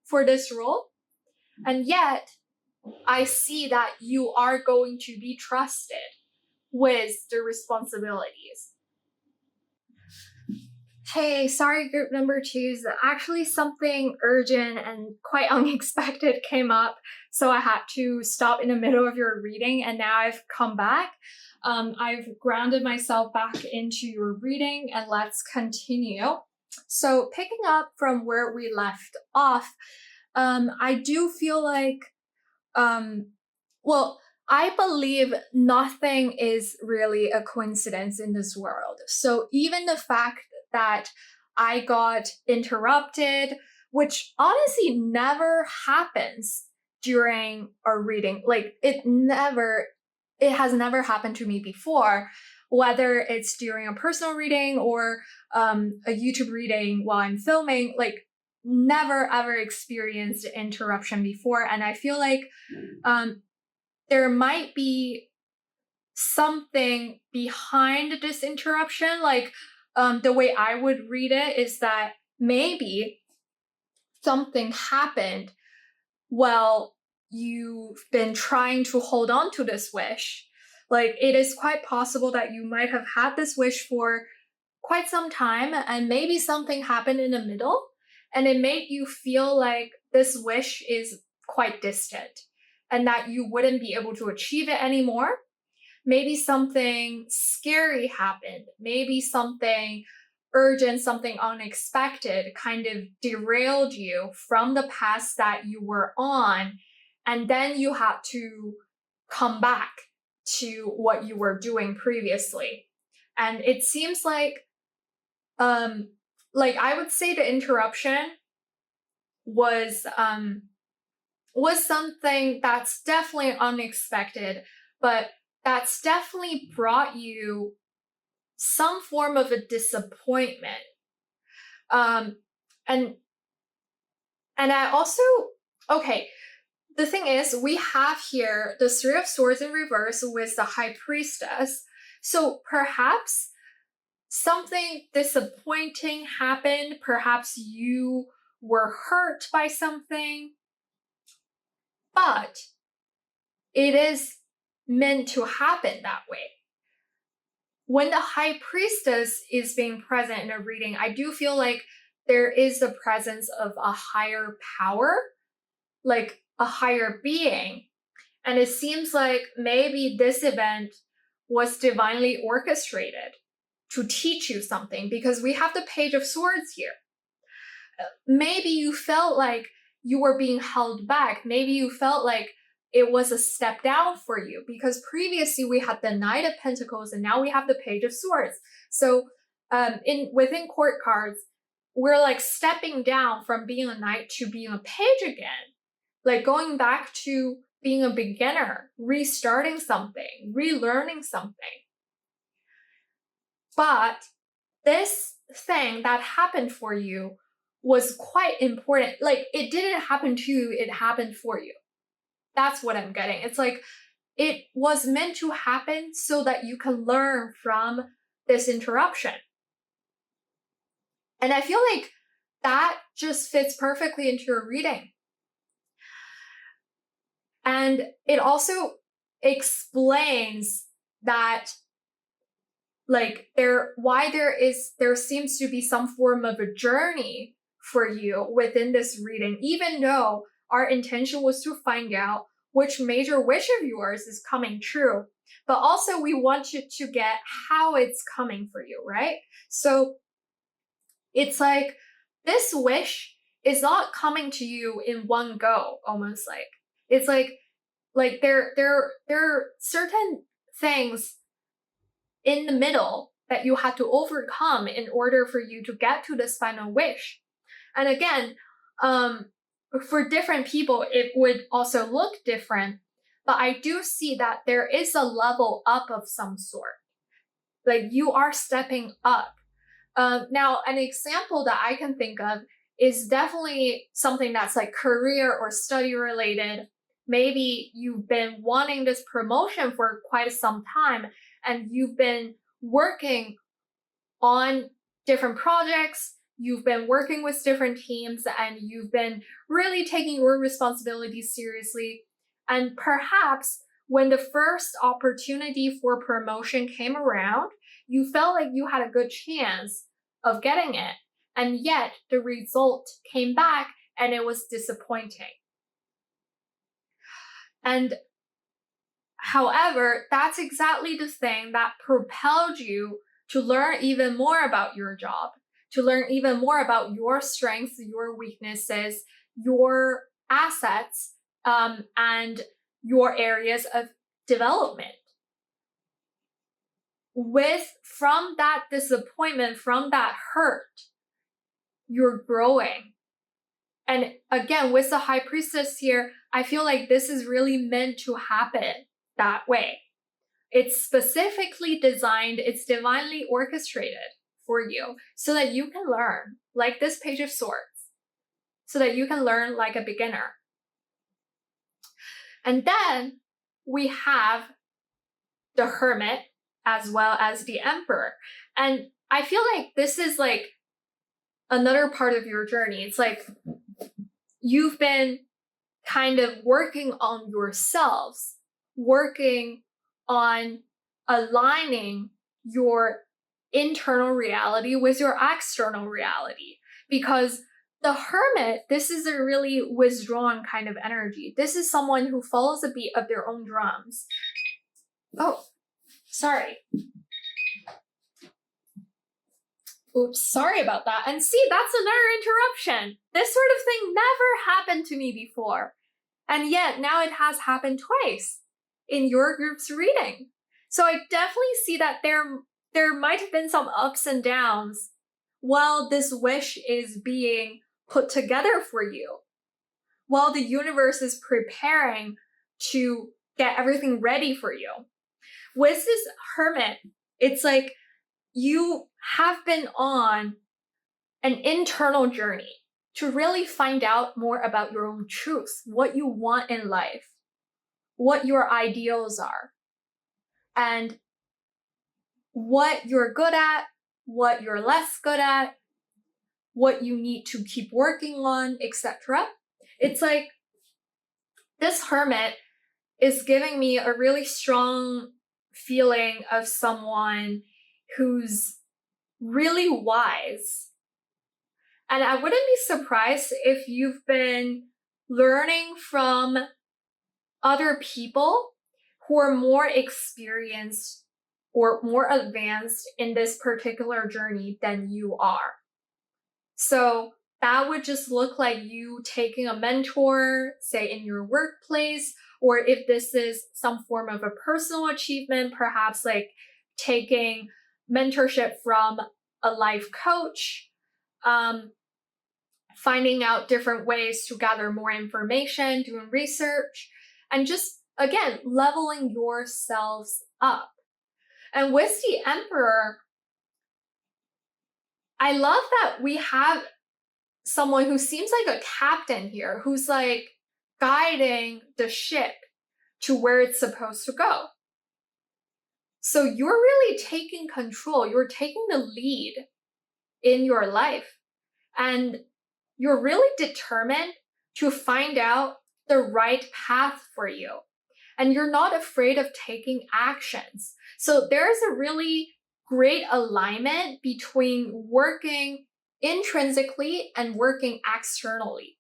for this role. And yet, I see that you are going to be trusted with the responsibilities. Hey, sorry group number twos, actually something urgent and quite unexpected came up, so I had to stop in the middle of your reading, and now I've come back. I've grounded myself back into your reading, and let's continue. So picking up from where we left off, I do feel like, well, I believe nothing is really a coincidence in this world. So even the fact that I got interrupted, which honestly never happens during a reading, like it has never happened to me before, whether it's during a personal reading or a YouTube reading while I'm filming, like never ever experienced interruption before. And I feel like there might be something behind this interruption. Like the way I would read it is that maybe something happened while you've been trying to hold on to this wish. Like it is quite possible that you might have had this wish for quite some time, and maybe something happened in the middle and it made you feel like this wish is quite distant and that you wouldn't be able to achieve it anymore. Maybe something scary happened. Maybe something urgent, something unexpected kind of derailed you from the path that you were on. And then you had to come back to what you were doing previously. And it seems like I would say the interruption was something that's definitely unexpected, but that's definitely brought you some form of a disappointment. And I also, okay, the thing is, we have here the Three of Swords in reverse with the High Priestess. So perhaps something disappointing happened. Perhaps you were hurt by something. But it is meant to happen that way. When the High Priestess is being present in a reading, I do feel like there is the presence of a higher power, like a higher being. And it seems like maybe this event was divinely orchestrated to teach you something, because we have the Page of Swords here. Maybe you felt like you were being held back. Maybe you felt like it was a step down for you, because previously we had the Knight of Pentacles and now we have the Page of Swords. So within court cards, we're like stepping down from being a knight to being a page again, like going back to being a beginner, restarting something, relearning something. But this thing that happened for you was quite important. Like, it didn't happen to you, it happened for you. That's what I'm getting. It's like it was meant to happen so that you can learn from this interruption. And I feel like that just fits perfectly into your reading. And it also explains that, like, there seems to be some form of a journey for you within this reading, even though our intention was to find out which major wish of yours is coming true. But also we want you to get how it's coming for you, right? So it's like this wish is not coming to you in one go, almost like. It's like there are certain things in the middle that you had to overcome in order for you to get to this final wish. And again, for different people, it would also look different, but I do see that there is a level up of some sort. Like, you are stepping up. Now, an example that I can think of is definitely something that's like career or study related. Maybe you've been wanting this promotion for quite some time, and you've been working on different projects, you've been working with different teams, and you've been really taking your responsibilities seriously. And perhaps when the first opportunity for promotion came around, you felt like you had a good chance of getting it. And yet the result came back and it was disappointing. And however, that's exactly the thing that propelled you to learn even more about your job, to learn even more about your strengths, your weaknesses, your assets, and your areas of development. From that disappointment, from that hurt, you're growing. And again, with the High Priestess here, I feel like this is really meant to happen that way. It's specifically designed, it's divinely orchestrated for you so that you can learn, like this Page of Swords, so that you can learn like a beginner. And then we have the Hermit as well as the Emperor. And I feel like this is like another part of your journey. It's like you've been kind of working on yourselves, working on aligning your internal reality with your external reality. Because the Hermit, this is a really withdrawn kind of energy. This is someone who follows the beat of their own drums. Oh, sorry. Oops, sorry about that. And see, that's another interruption. This sort of thing never happened to me before. And yet now it has happened twice. in your group's reading. So I definitely see that there might have been some ups and downs while this wish is being put together for you, while the universe is preparing to get everything ready for you. With this Hermit, it's like you have been on an internal journey to really find out more about your own truth, what you want in life, what your ideals are, and what you're good at, what you're less good at, what you need to keep working on, etc. It's like this Hermit is giving me a really strong feeling of someone who's really wise. And I wouldn't be surprised if you've been learning from other people who are more experienced or more advanced in this particular journey than you are. So that would just look like you taking a mentor, say in your workplace, or if this is some form of a personal achievement, perhaps like taking mentorship from a life coach, finding out different ways to gather more information, doing research, and just, again, leveling yourselves up. And with the Emperor, I love that we have someone who seems like a captain here, who's like guiding the ship to where it's supposed to go. So you're really taking control, you're taking the lead in your life, and you're really determined to find out the right path for you. And you're not afraid of taking actions. So there's a really great alignment between working intrinsically and working externally.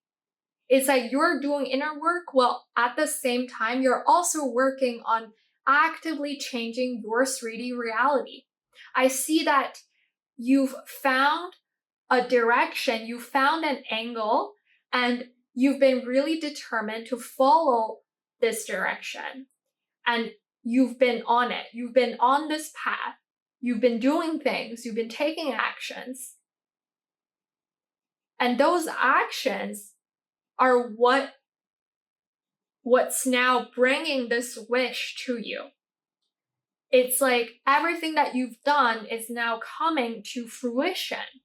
It's like you're doing inner work while at the same time you're also working on actively changing your 3D reality. I see that you've found a direction, you found an angle, and you've been really determined to follow this direction. And you've been on it. You've been on this path. You've been doing things. You've been taking actions. And those actions are what's now bringing this wish to you. It's like everything that you've done is now coming to fruition.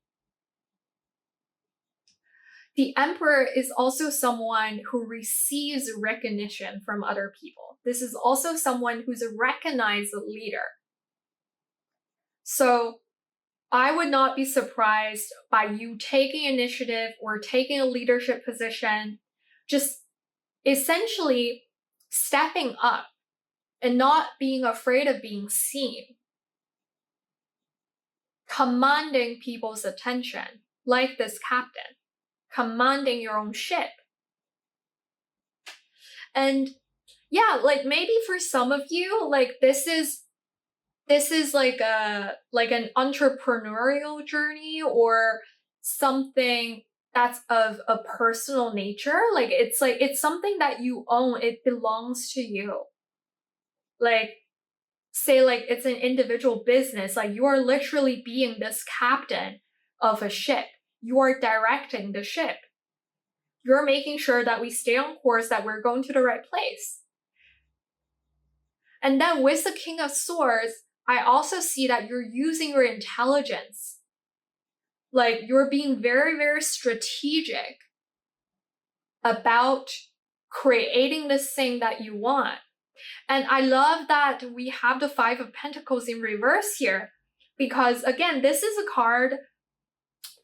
The Emperor is also someone who receives recognition from other people. This is also someone who's a recognized leader. So I would not be surprised by you taking initiative or taking a leadership position, just essentially stepping up and not being afraid of being seen, commanding people's attention like this captain, commanding your own ship. And yeah, like maybe for some of you, like this is like an entrepreneurial journey or something that's of a personal nature. Like it's something that you own, it belongs to you. Like say like it's an individual business, like you are literally being this captain of a ship. You are directing the ship. You're making sure that we stay on course, that we're going to the right place. And then with the King of Swords, I also see that you're using your intelligence. Like you're being very, very strategic about creating this thing that you want. And I love that we have the Five of Pentacles in reverse here, because again, this is a card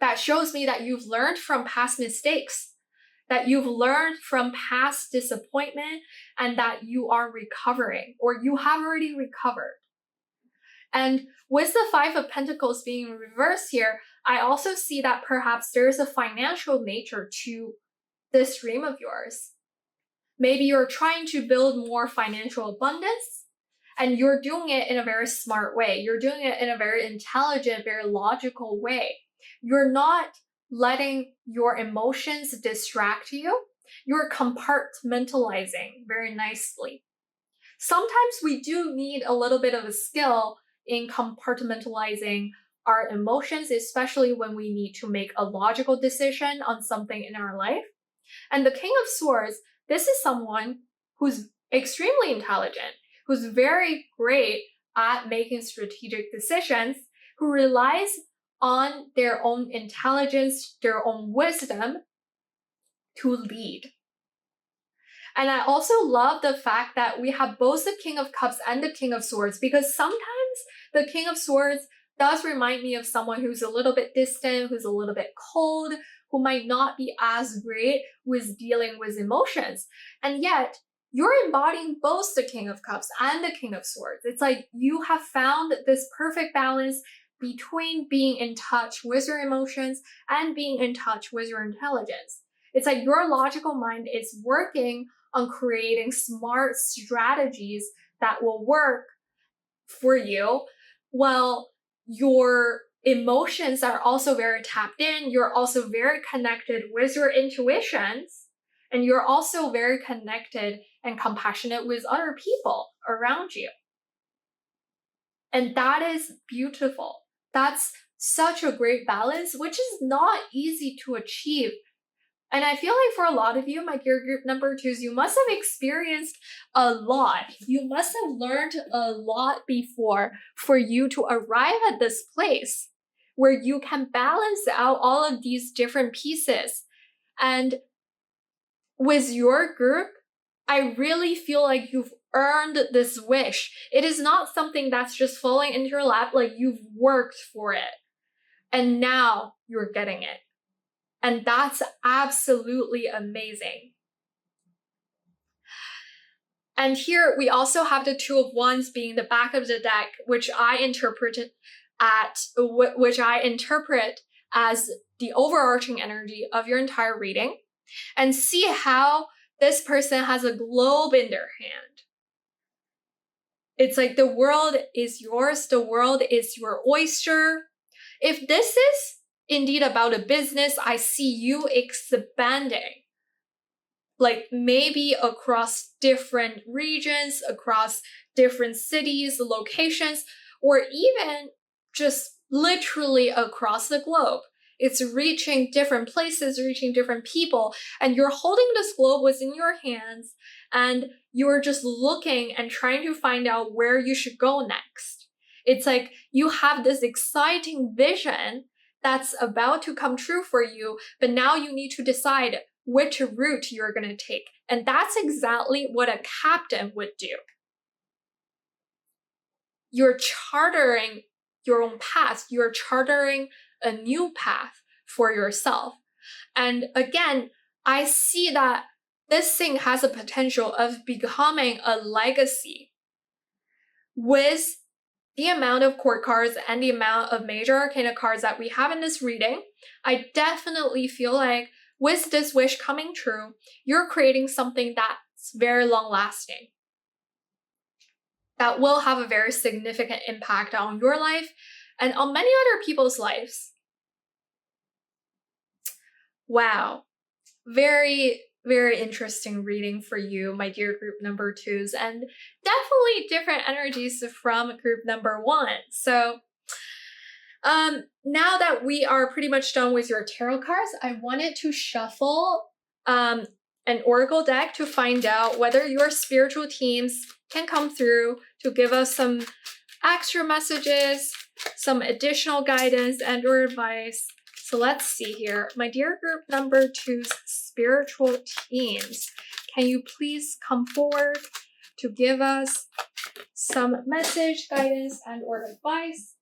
that shows me that you've learned from past mistakes, that you've learned from past disappointment, and that you are recovering, or you have already recovered. And with the Five of Pentacles being in reverse here, I also see that perhaps there's a financial nature to this dream of yours. Maybe you're trying to build more financial abundance, and you're doing it in a very smart way. You're doing it in a very intelligent, very logical way. You're not letting your emotions distract you. You're compartmentalizing very nicely. sometimes we do need a little bit of a skill in compartmentalizing our emotions, especially when we need to make a logical decision on something in our life. And the King of Swords, this is someone who's extremely intelligent, who's very great at making strategic decisions, who relies on their own intelligence, their own wisdom to lead. And I also love the fact that we have both the King of Cups and the King of Swords, because sometimes the King of Swords does remind me of someone who's a little bit distant, who's a little bit cold, who might not be as great with dealing with emotions. And yet, you're embodying both the King of Cups and the King of Swords. It's like you have found this perfect balance between being in touch with your emotions and being in touch with your intelligence. It's like your logical mind is working on creating smart strategies that will work for you, while your emotions are also very tapped in. You're also very connected with your intuitions, and you're also very connected and compassionate with other people around you. And that is beautiful. That's such a great balance, which is not easy to achieve. And I feel like for a lot of you, my dear group number 2s, you must have experienced a lot. You must have learned a lot before for you to arrive at this place where you can balance out all of these different pieces. And with your group, I really feel like you've earned this wish. It is not something that's just falling into your lap, like you've worked for it. And now you're getting it. And that's absolutely amazing. And here we also have the Two of Wands being the back of the deck, which I interpret as the overarching energy of your entire reading. And see how this person has a globe in their hand. It's like the world is yours, the world is your oyster. If this is indeed about a business, I see you expanding, like maybe across different regions, across different cities, locations, or even just literally across the globe. It's reaching different places, reaching different people, and you're holding this globe within your hands, and you're just looking and trying to find out where you should go next. It's like you have this exciting vision that's about to come true for you, but now you need to decide which route you're going to take. And that's exactly what a captain would do. You're chartering your own path. You're chartering a new path for yourself. And again, I see that this thing has a potential of becoming a legacy. With the amount of court cards and the amount of major arcana cards that we have in this reading, I definitely feel like with this wish coming true, you're creating something that's very long lasting, that will have a very significant impact on your life and on many other people's lives. Wow. Very, very interesting reading for you, my dear group number 2s, and definitely different energies from group number 1. So now that we are pretty much done with your tarot cards, I wanted to shuffle an oracle deck to find out whether your spiritual teams can come through to give us some extra messages, some additional guidance and or advice. So let's see here. My dear group number 2's spiritual teams, can you please come forward to give us some message, guidance, and or advice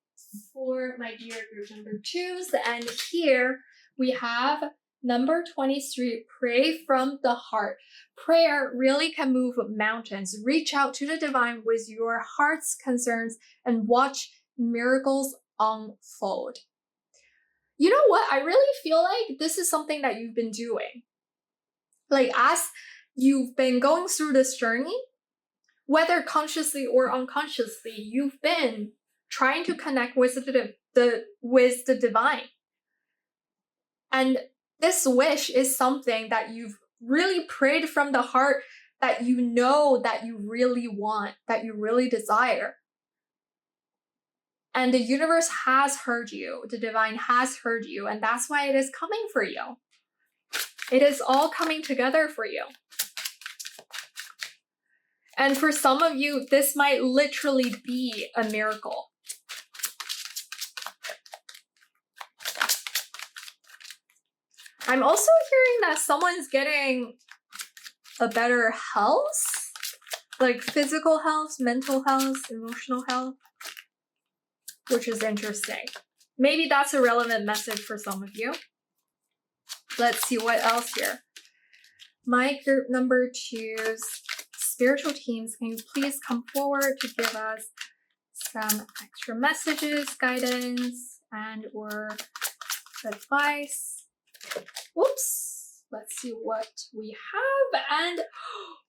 for my dear group number 2's? And here we have number 23, pray from the heart. Prayer really can move mountains. Reach out to the divine with your heart's concerns and watch miracles unfold. You know what? I really feel like this is something that you've been doing. Like as you've been going through this journey, whether consciously or unconsciously, you've been trying to connect with the divine. And this wish is something that you've really prayed from the heart, that you know that you really want, that you really desire. And the universe has heard you, the divine has heard you, and that's why it is coming for you. It is all coming together for you. And for some of you, this might literally be a miracle. I'm also hearing that someone's getting a better health, like physical health, mental health, emotional health, which is interesting. Maybe that's a relevant message for some of you. Let's see what else here. My group number 2's spiritual teams, can you please come forward to give us some extra messages, guidance, and or advice? Whoops. Let's see what we have. And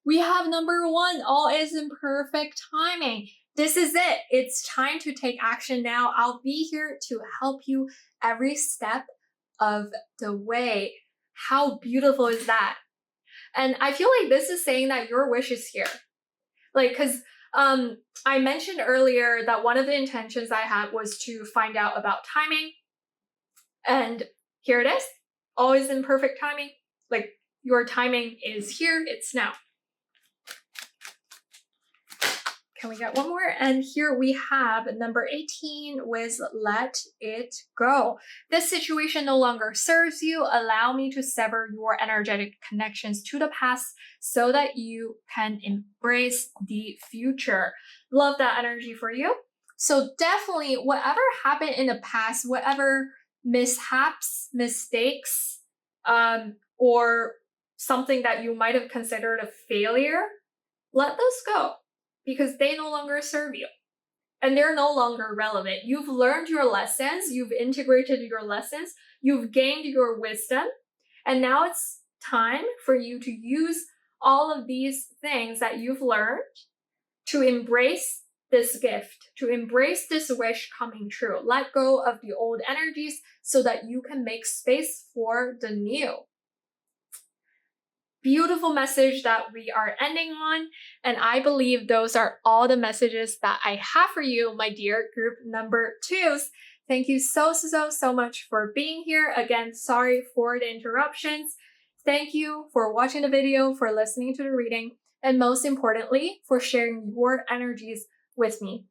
we have number 1. All is in perfect timing. This is it. It's time to take action now. I'll be here to help you every step of the way. How beautiful is that? And I feel like this is saying that your wish is here. Like, because I mentioned earlier that one of the intentions I had was to find out about timing. And here it is. Always in perfect timing. Like, your timing is here. It's now. Can we get one more? And here we have number 18 with let it go. This situation no longer serves you. Allow me to sever your energetic connections to the past so that you can embrace the future. Love that energy for you. So definitely whatever happened in the past, whatever mishaps, mistakes, or something that you might have considered a failure, let those go. Because they no longer serve you and they're no longer relevant. You've learned your lessons, you've integrated your lessons, you've gained your wisdom, and now it's time for you to use all of these things that you've learned to embrace this gift, to embrace this wish coming true. Let go of the old energies so that you can make space for the new. Beautiful message that we are ending on, and I believe those are all the messages that I have for you, my dear group number 2s. Thank you so much for being here. Again, sorry for the interruptions. Thank you for watching the video, for listening to the reading, and most importantly, for sharing your energies with me.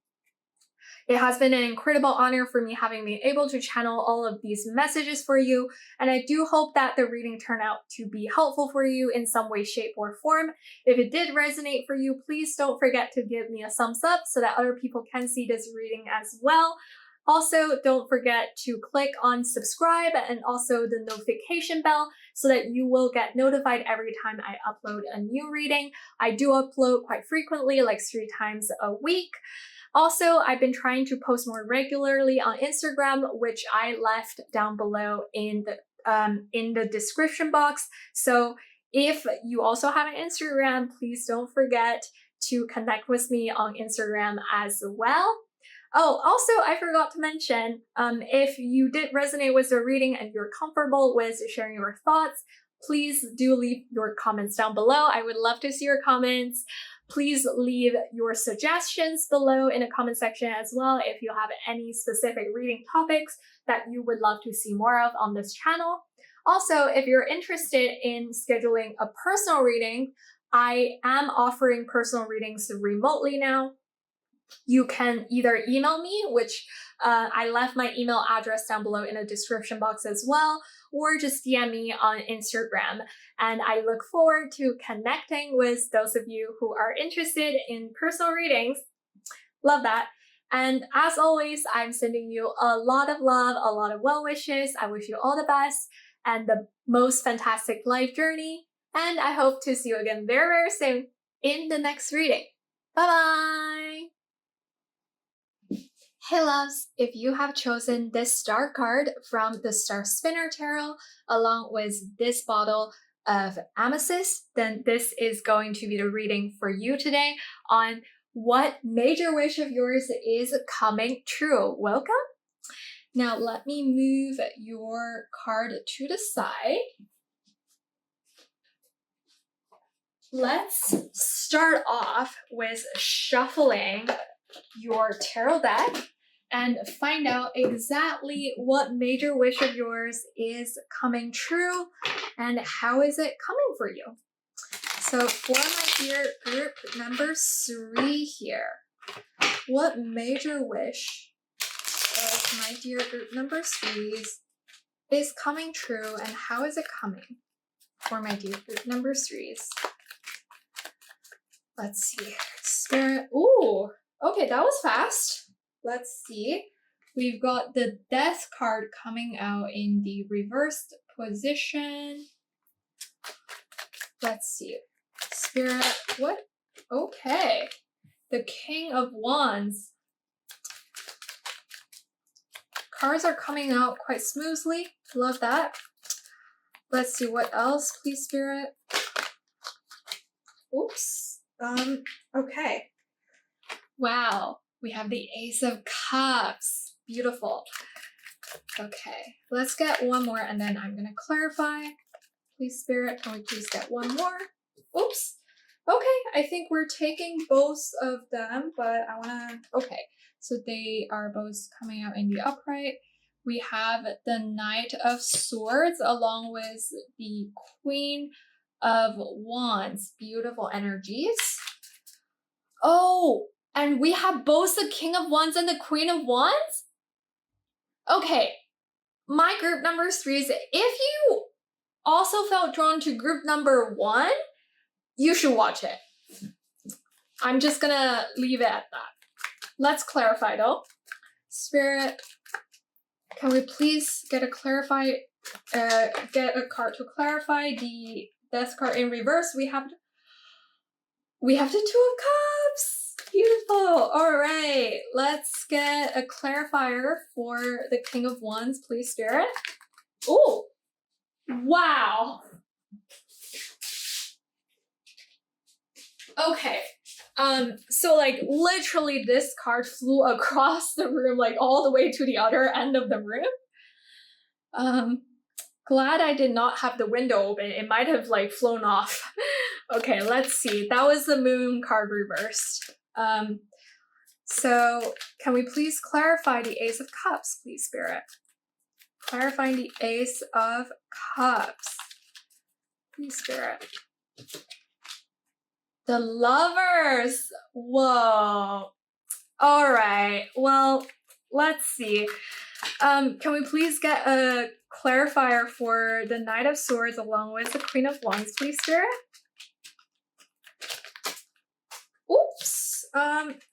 It has been an incredible honor for me having been able to channel all of these messages for you, and I do hope that the reading turned out to be helpful for you in some way, shape, or form. If it did resonate for you, please don't forget to give me a thumbs up so that other people can see this reading as well. Also, don't forget to click on subscribe and also the notification bell so that you will get notified every time I upload a new reading. I do upload quite frequently, like 3 times a week. Also, I've been trying to post more regularly on Instagram, which I left down below in the description box. So if you also have an Instagram, please don't forget to connect with me on Instagram as well. Oh, also, I forgot to mention, if you did resonate with the reading and you're comfortable with sharing your thoughts, please do leave your comments down below. I would love to see your comments. Please leave your suggestions below in the comment section as well if you have any specific reading topics that you would love to see more of on this channel. Also, if you're interested in scheduling a personal reading, I am offering personal readings remotely now. You can either email me, which I left my email address down below in the description box as well, or just DM me on Instagram. And I look forward to connecting with those of you who are interested in personal readings. Love that. And as always, I'm sending you a lot of love, a lot of well wishes. I wish you all the best and the most fantastic life journey. And I hope to see you again very, very soon in the next reading. Bye-bye! Hey loves, if you have chosen this star card from the Star Spinner Tarot along with this bottle of amethyst, then this is going to be the reading for you today on what major wish of yours is coming true. Welcome. Now let me move your card to the side. let's start off with shuffling your tarot deck and find out exactly what major wish of yours is coming true and how is it coming for you. So for my dear group number 3 here, what major wish of my dear group number 3s is coming true and how is it coming for my dear group number 3s? Let's see. Spirit. Ooh, okay, that was fast. Let's see. We've got the Death card coming out in the reversed position. Let's see. Spirit, what? Okay. The King of Wands. Cards are coming out quite smoothly. Love that. Let's see what else, please, Spirit. Oops. Okay. Wow. We have the Ace of Cups. Beautiful. Okay. Let's get one more and then I'm going to clarify. Please, Spirit, can we please get one more? Oops. Okay. I think we're taking both of them, but I want to... Okay. So they are both coming out in the upright. We have the Knight of Swords along with the Queen of Wands. Beautiful energies. Oh, and we have both the King of Wands and the Queen of Wands? Okay, my group number 3s, if you also felt drawn to group number 1, you should watch it. I'm just gonna leave it at that. Let's clarify though. Spirit, can we please get a card to clarify the Death card in reverse? We have the Two of Cups. Beautiful. All right, let's get a clarifier for the King of Wands, please, Spirit. Oh, wow. Okay. So like literally this card flew across the room, like all the way to the other end of the room. Glad I did not have the window open. It might have like flown off. Okay, let's see. That was the Moon card reversed. So can we please clarify the Ace of Cups, please, Spirit? Clarifying the Ace of Cups. Please, Spirit. The Lovers. Whoa. All right. Well, let's see. Can we please get a clarifier for the Knight of Swords along with the Queen of Wands, please, Spirit? Oops.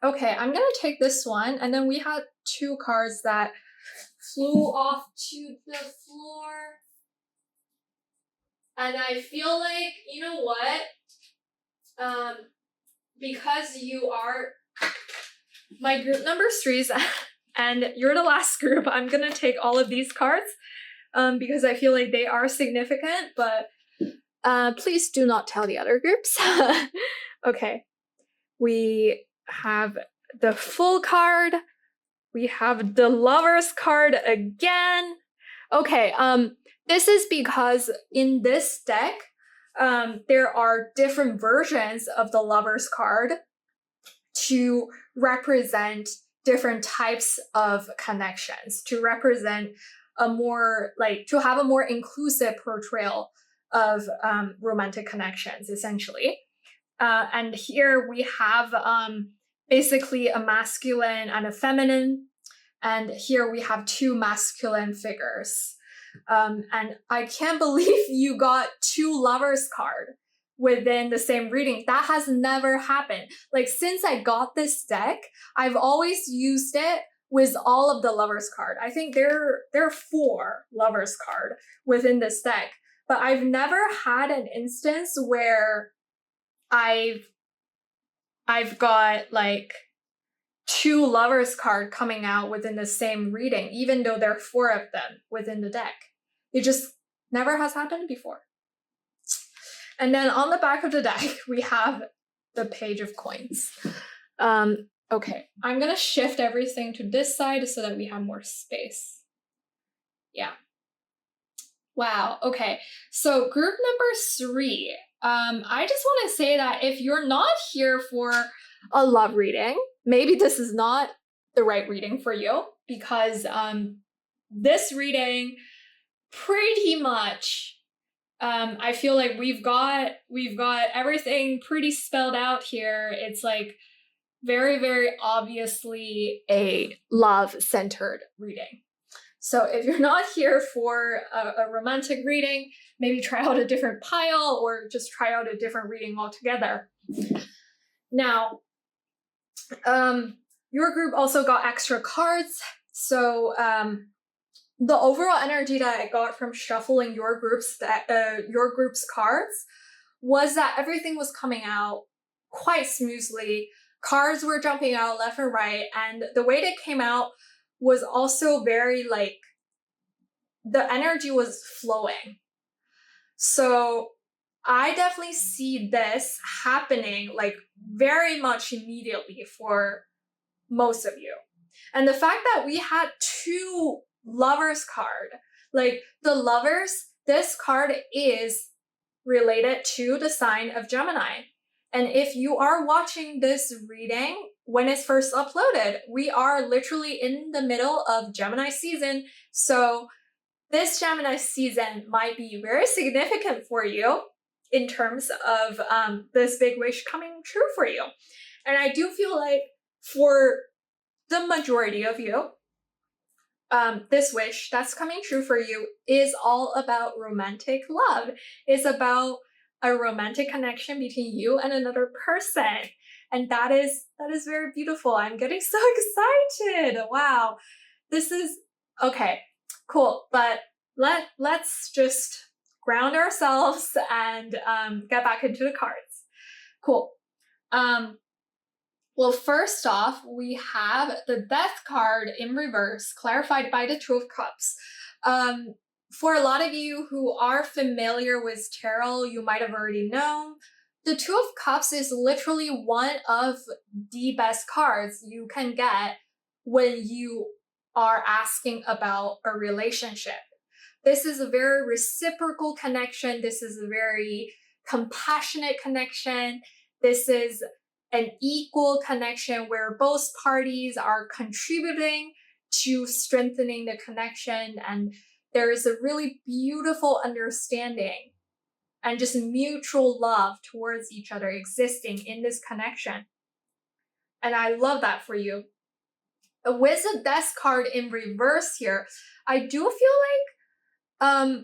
Okay, I'm gonna take this one, and then we had 2 cards that flew off to the floor. And I feel like, you know what? Because you are my group number 3s and you're the last group, I'm gonna take all of these cards because I feel like they are significant, but please do not tell the other groups. Okay, we have the Full card. We have the Lovers card again. Okay, this is because in this deck, there are different versions of the Lovers card to represent different types of connections, to represent a more, like, to have a more inclusive portrayal of romantic connections, essentially. And here we have basically a masculine and a feminine, and here we have 2 masculine figures. And I can't believe you got 2 Lovers card within the same reading. That has never happened. Like, since I got this deck, I've always used it with all of the Lovers card. I think there are 4 Lovers card within this deck, but I've never had an instance where I've got like 2 Lovers card coming out within the same reading, even though there are 4 of them within the deck. It just never has happened before. And then on the back of the deck, we have the Page of Coins. Okay, I'm gonna shift everything to this side so that we have more space. Yeah. Wow, okay. So group number 3, I just want to say that if you're not here for a love reading, maybe this is not the right reading for you, because this reading pretty much, I feel like we've got everything pretty spelled out here. It's like very, very obviously a love-centered reading. So if you're not here for a romantic reading, maybe try out a different pile or just try out a different reading altogether. Now, your group also got extra cards. So the overall energy that I got from shuffling your group's cards was that everything was coming out quite smoothly. Cards were jumping out left and right, and the way they came out was also very like, the energy was flowing. So I definitely see this happening like very much immediately for most of you. And the fact that we had 2 lovers card, like the lovers, this card is related to the sign of Gemini. And if you are watching this reading when it's first uploaded, we are literally in the middle of Gemini season. So this Gemini season might be very significant for you in terms of this big wish coming true for you. And I do feel like for the majority of you, this wish that's coming true for you is all about romantic love. It's about a romantic connection between you and another person. And that is very beautiful. I'm getting so excited. Wow. This is okay. Cool. But let's just ground ourselves and get back into the cards. Cool. Well, first off, we have the Death card in reverse, clarified by the Two of Cups. For a lot of you who are familiar with tarot, you might have already known, the Two of Cups is literally one of the best cards you can get when you are asking about a relationship. This is a very reciprocal connection. This is a very compassionate connection. This is an equal connection where both parties are contributing to strengthening the connection, and there is a really beautiful understanding and just mutual love towards each other existing in this connection. And I love that for you. With the Death card in reverse here, I do feel like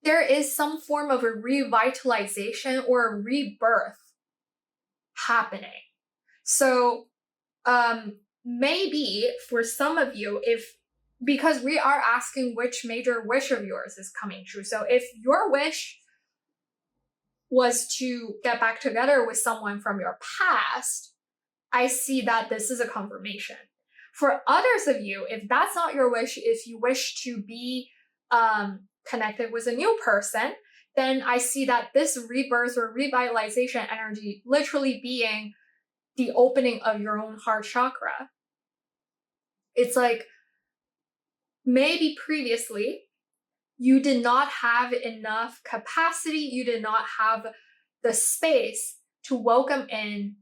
there is some form of a revitalization or a rebirth happening. So maybe for some of you, because we are asking which major wish of yours is coming true. So if your wish was to get back together with someone from your past, I see that this is a confirmation. For others of you, if that's not your wish, if you wish to be connected with a new person, then I see that this rebirth or revitalization energy literally being the opening of your own heart chakra. It's like maybe previously you did not have enough capacity, you did not have the space to welcome in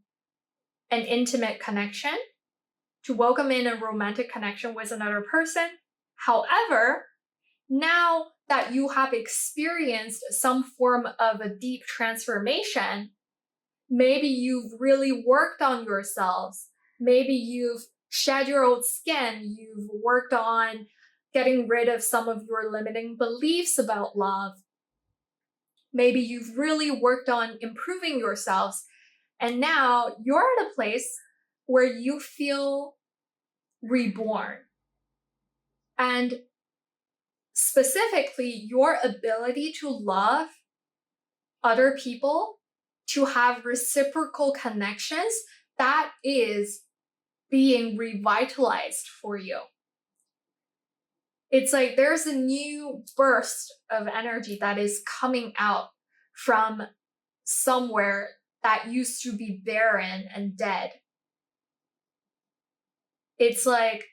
an intimate connection, to welcome in a romantic connection with another person. However, now that you have experienced some form of a deep transformation, maybe you've really worked on yourselves. Maybe you've shed your old skin. You've worked on getting rid of some of your limiting beliefs about love. Maybe you've really worked on improving yourselves. And now you're at a place where you feel reborn. And specifically, your ability to love other people, to have reciprocal connections, that is being revitalized for you. It's like there's a new burst of energy that is coming out from somewhere that used to be barren and dead. It's like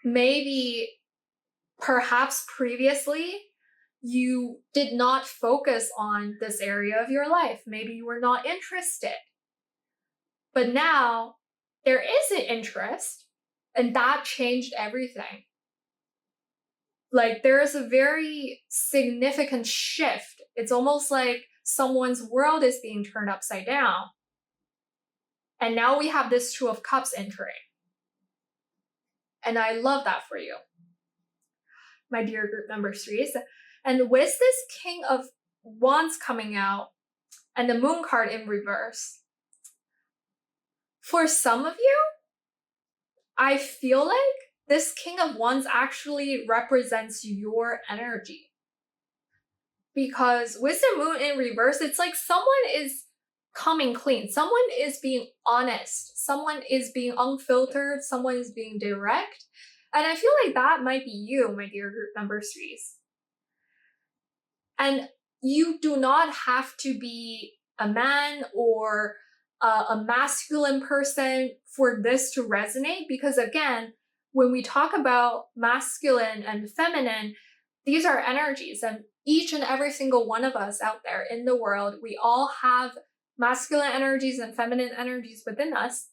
maybe, perhaps previously, you did not focus on this area of your life. Maybe you were not interested. But now there is an interest, and that changed everything. Like, there is a very significant shift. It's almost like someone's world is being turned upside down. And now we have this Two of Cups entering. And I love that for you, my dear group number 3s. And with this King of Wands coming out and the Moon card in reverse, for some of you, I feel like this King of Wands actually represents your energy. Because with the Moon in reverse, it's like someone is coming clean. Someone is being honest. Someone is being unfiltered. Someone is being direct. And I feel like that might be you, my dear group number 3s. And you do not have to be a man or a masculine person for this to resonate, because again, when we talk about masculine and feminine, these are energies, and each and every single one of us out there in the world, we all have masculine energies and feminine energies within us.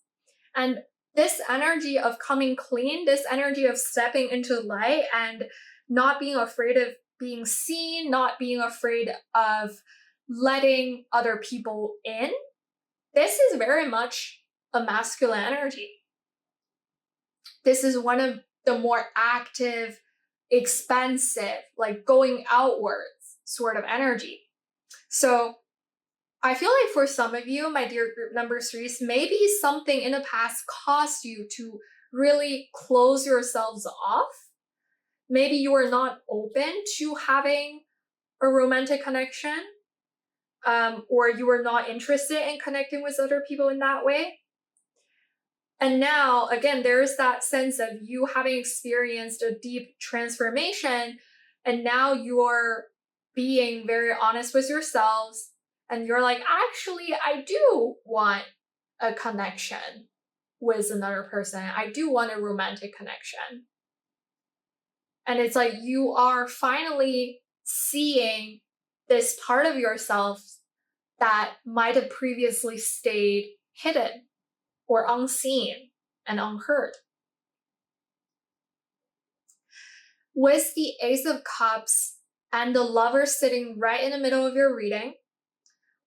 And this energy of coming clean, this energy of stepping into light and not being afraid of being seen, not being afraid of letting other people in, this is very much a masculine energy. This is one of the more active, expansive, like going outwards sort of energy. So I feel like for some of you, my dear group number 3s, maybe something in the past caused you to really close yourselves off. Maybe you are not open to having a romantic connection, or you are not interested in connecting with other people in that way. And now, again, there's that sense of you having experienced a deep transformation, and now you're being very honest with yourselves, and you're like, actually, I do want a connection with another person. I do want a romantic connection. And it's like you are finally seeing this part of yourself that might have previously stayed hidden or unseen and unheard. With the Ace of Cups and the Lover sitting right in the middle of your reading,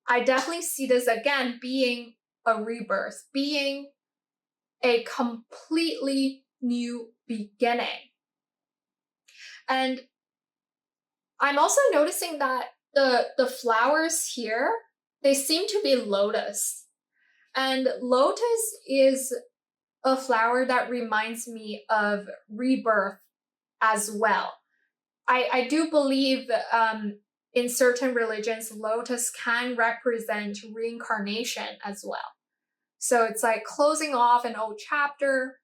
I definitely see this again being a rebirth, being a completely new beginning. And I'm also noticing that the flowers here, they seem to be lotus. And lotus is a flower that reminds me of rebirth as well. I do believe in certain religions, lotus can represent reincarnation as well. So it's like closing off an old chapter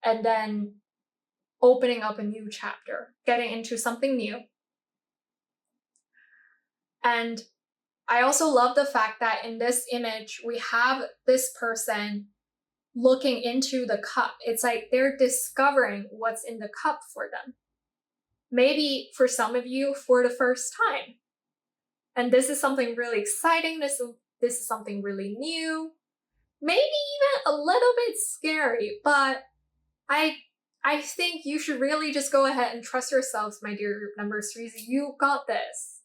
and then opening up a new chapter, getting into something new. And I also love the fact that in this image, we have this person looking into the cup. It's like they're discovering what's in the cup for them. Maybe for some of you, for the first time. And this is something really exciting. This is something really new. Maybe even a little bit scary, but I think you should really just go ahead and trust yourselves, my dear group number 3s. You got this.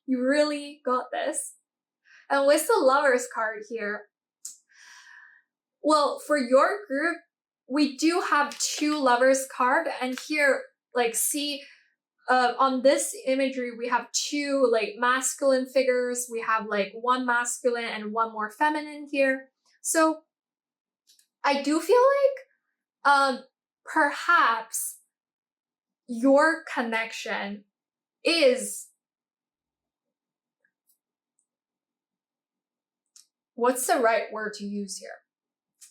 You really got this. And with the Lovers card here, well, for your group, we do have 2 Lovers card, and here, like, see, on this imagery, we have 2 like masculine figures. We have like 1 masculine and 1 more feminine here. So I do feel like perhaps your connection is, what's the right word to use here?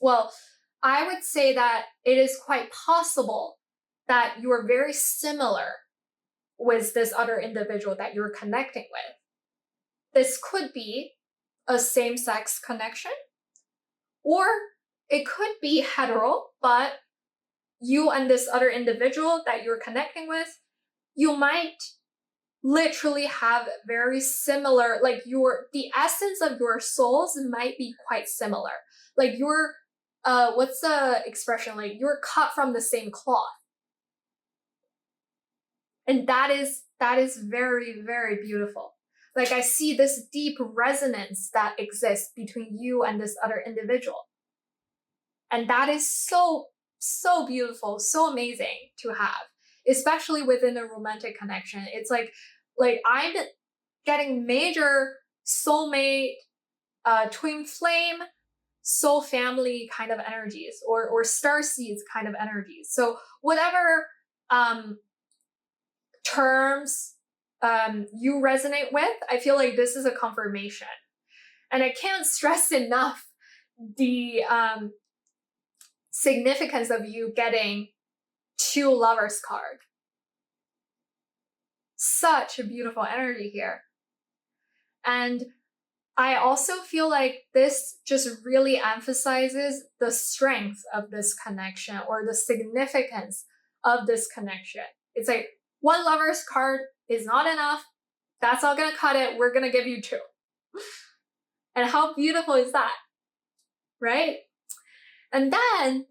Well, I would say that it is quite possible that you are very similar with this other individual that you're connecting with. This could be a same-sex connection, or it could be hetero, but you and this other individual that you're connecting with, you might literally have very similar, like the essence of your souls might be quite similar. Like you're, what's the expression? Like you're cut from the same cloth. And that is very, very beautiful. Like I see this deep resonance that exists between you and this other individual. And that is so, so beautiful, so amazing to have, especially within a romantic connection. It's like I'm getting major soulmate, twin flame, soul family kind of energies, or star seeds kind of energies. So whatever terms you resonate with, I feel like this is a confirmation. And I can't stress enough the significance of you getting 2 lovers card. Such a beautiful energy here. And I also feel like this just really emphasizes the strength of this connection, or the significance of this connection. It's like 1 lover's card is not enough. That's not gonna cut it. We're gonna give you 2. And how beautiful is that, right? And then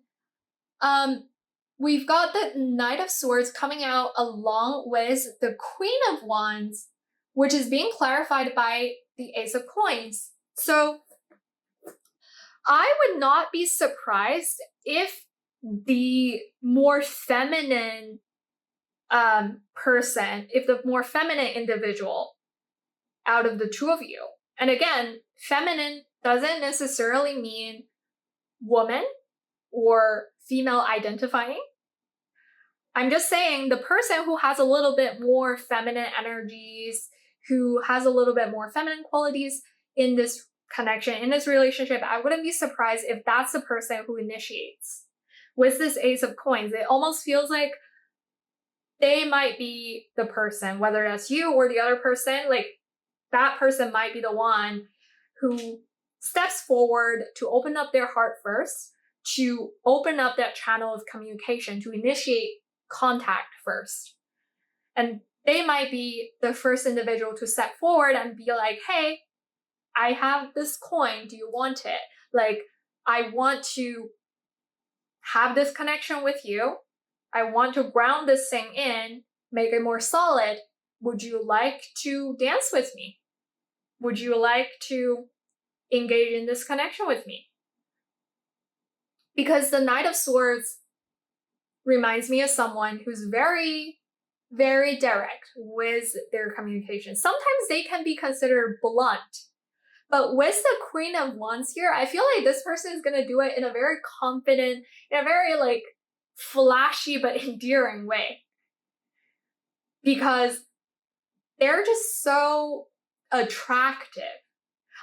we've got the Knight of Swords coming out along with the Queen of Wands, which is being clarified by the Ace of Coins. So I would not be surprised if the more feminine person, if the more feminine individual out of the 2 of you, and again, feminine doesn't necessarily mean woman or female identifying. I'm just saying the person who has a little bit more feminine energies, who has a little bit more feminine qualities in this connection, in this relationship, I wouldn't be surprised if that's the person who initiates. With this Ace of Coins, it almost feels like they might be the person, whether that's you or the other person, like that person might be the one who steps forward to open up their heart first, to open up that channel of communication, to initiate contact first. And they might be the first individual to step forward and be like, hey, I have this coin, do you want it? Like, I want to have this connection with you. I want to ground this thing in, make it more solid. Would you like to dance with me? Would you like to engage in this connection with me? Because the Knight of Swords reminds me of someone who's very, very direct with their communication. Sometimes they can be considered blunt. But with the Queen of Wands here, I feel like this person is going to do it in a very confident, in a very like flashy but endearing way. Because they're just so attractive.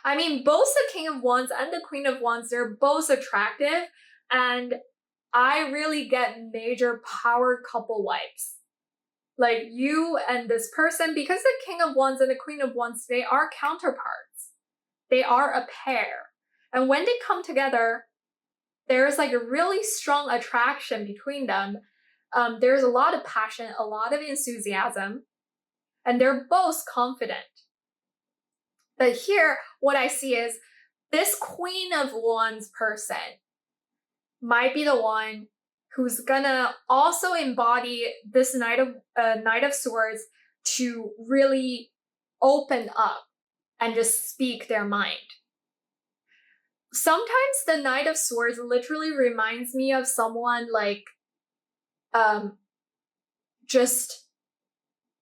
I mean, both the King of Wands and the Queen of Wands, they're both attractive. And I really get major power couple vibes. Like you and this person, because the King of Wands and the Queen of Wands, they are counterparts. They are a pair. And when they come together, there's like a really strong attraction between them. There's a lot of passion, a lot of enthusiasm, and they're both confident. But here, what I see is this Queen of Wands person might be the one who's gonna also embody this Knight of Swords to really open up and just speak their mind. Sometimes the Knight of Swords literally reminds me of someone like just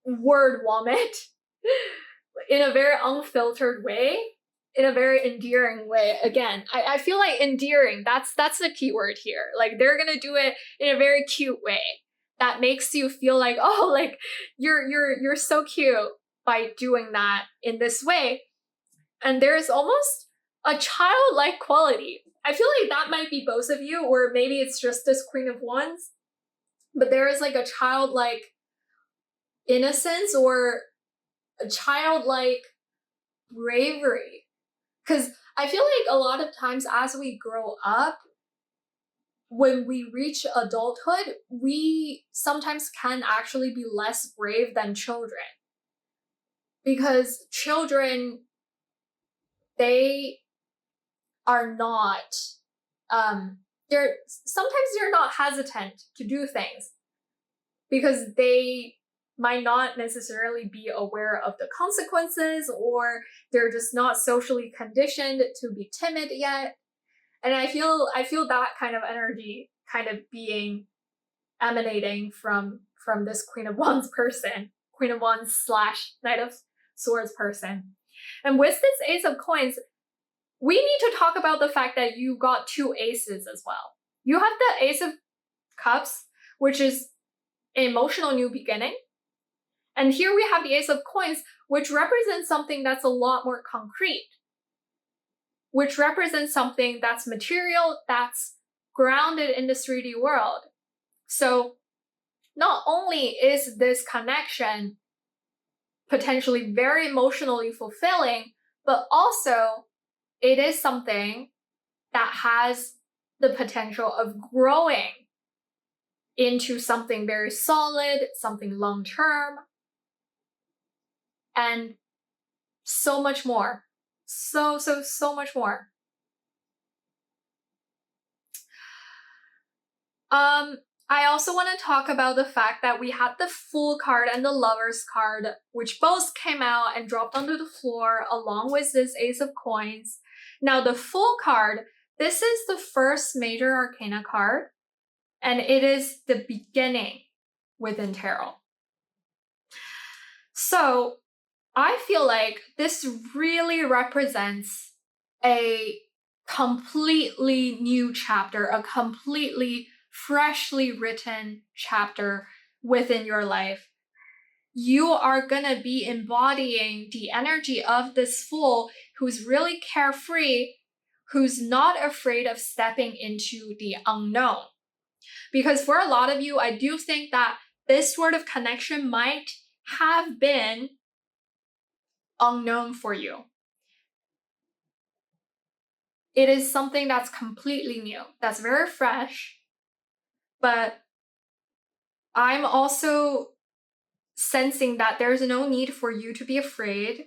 word vomit in a very unfiltered way, in a very endearing way. Again, I feel like endearing, that's the key word here. Like they're gonna do it in a very cute way that makes you feel like, oh, like you're so cute by doing that in this way. And there's almost a childlike quality. I feel like that might be both of you, or maybe it's just this Queen of Wands, but there is like a childlike innocence or a childlike bravery. Because I feel like a lot of times as we grow up, when we reach adulthood, we sometimes can actually be less brave than children. because children, they are not, sometimes they're not hesitant to do things because they might not necessarily be aware of the consequences, or they're just not socially conditioned to be timid yet. And I feel that kind of energy kind of being emanating from this Queen of Wands person, Queen of Wands / Knight of Swords person. And with this Ace of Coins, we need to talk about the fact that you got 2 aces as well. You have the Ace of Cups, which is an emotional new beginning. And here we have the Ace of Coins, which represents something that's a lot more concrete, which represents something that's material, that's grounded in the 3D world. So not only is this connection potentially very emotionally fulfilling, but also it is something that has the potential of growing into something very solid, something long-term, and so much more. So much more. I also want to talk about the fact that we had the Fool card and the Lovers card, which both came out and dropped onto the floor along with this Ace of Coins. Now, the Fool card, this is the first major arcana card, and it is the beginning within tarot. So I feel like this really represents a completely new chapter, a completely freshly written chapter within your life. You are gonna be embodying the energy of this Fool who's really carefree, who's not afraid of stepping into the unknown. Because for a lot of you, I do think that this sort of connection might have been unknown for you. It is something that's completely new, that's very fresh, but I'm also sensing that there's no need for you to be afraid,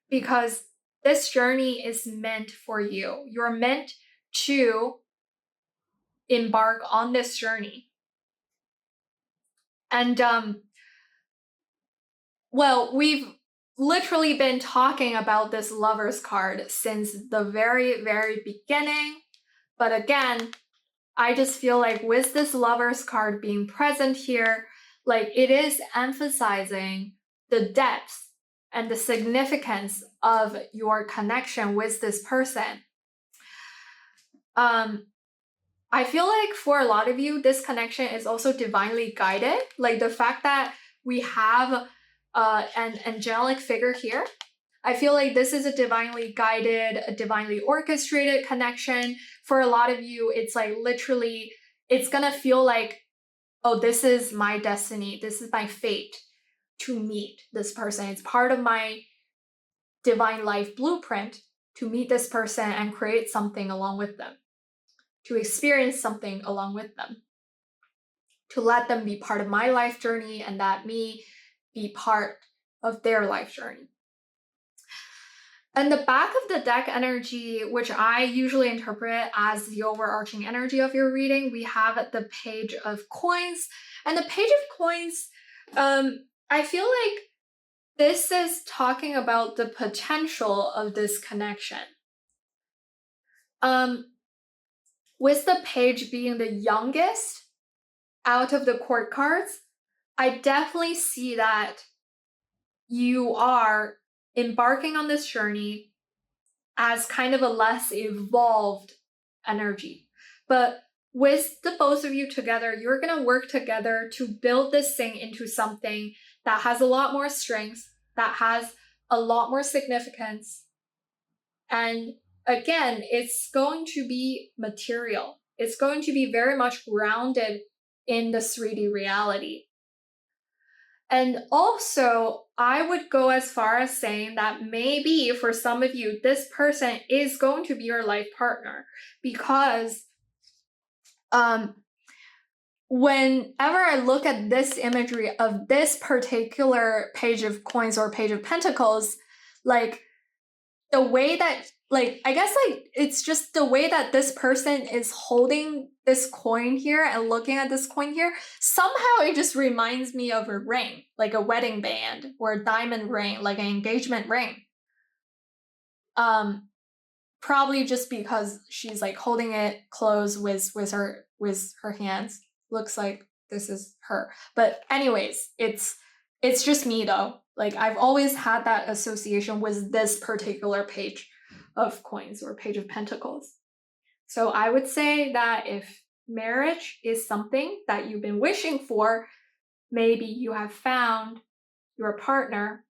because this journey is meant for you. You're meant to embark on this journey. And well, we've literally been talking about this Lovers card since the very, very beginning. But again, I just feel like with this Lovers card being present here, like it is emphasizing the depth and the significance of your connection with this person. I feel like for a lot of you, this connection is also divinely guided. Like the fact that we have an angelic figure here, I feel like this is a divinely guided, a divinely orchestrated connection. For a lot of you, it's like literally, it's gonna feel like, oh, this is my destiny. This is my fate to meet this person. It's part of my divine life blueprint to meet this person and create something along with them, to experience something along with them, to let them be part of my life journey and that me be part of their life journey. And the back of the deck energy, which I usually interpret as the overarching energy of your reading, we have the Page of Coins. And the Page of Coins, I feel like this is talking about the potential of this connection. With the page being the youngest out of the court cards, I definitely see that you are embarking on this journey as kind of a less evolved energy. But with the both of you together, you're going to work together to build this thing into something that has a lot more strength, that has a lot more significance. And again, it's going to be material. It's going to be very much grounded in the 3D reality. And also, I would go as far as saying that maybe for some of you, this person is going to be your life partner, because whenever I look at this imagery of this particular page of coins or page of pentacles, like the way that, like, I guess like it's just the way that this person is holding this coin here and looking at this coin here, somehow it just reminds me of a ring, like a wedding band or a diamond ring, like an engagement ring. Probably just because she's like holding it close with her hands. Looks like this is her. But anyways, it's just me though. Like I've always had that association with this particular page of coins or page of pentacles. So I would say that if marriage is something that you've been wishing for, maybe you have found your partner,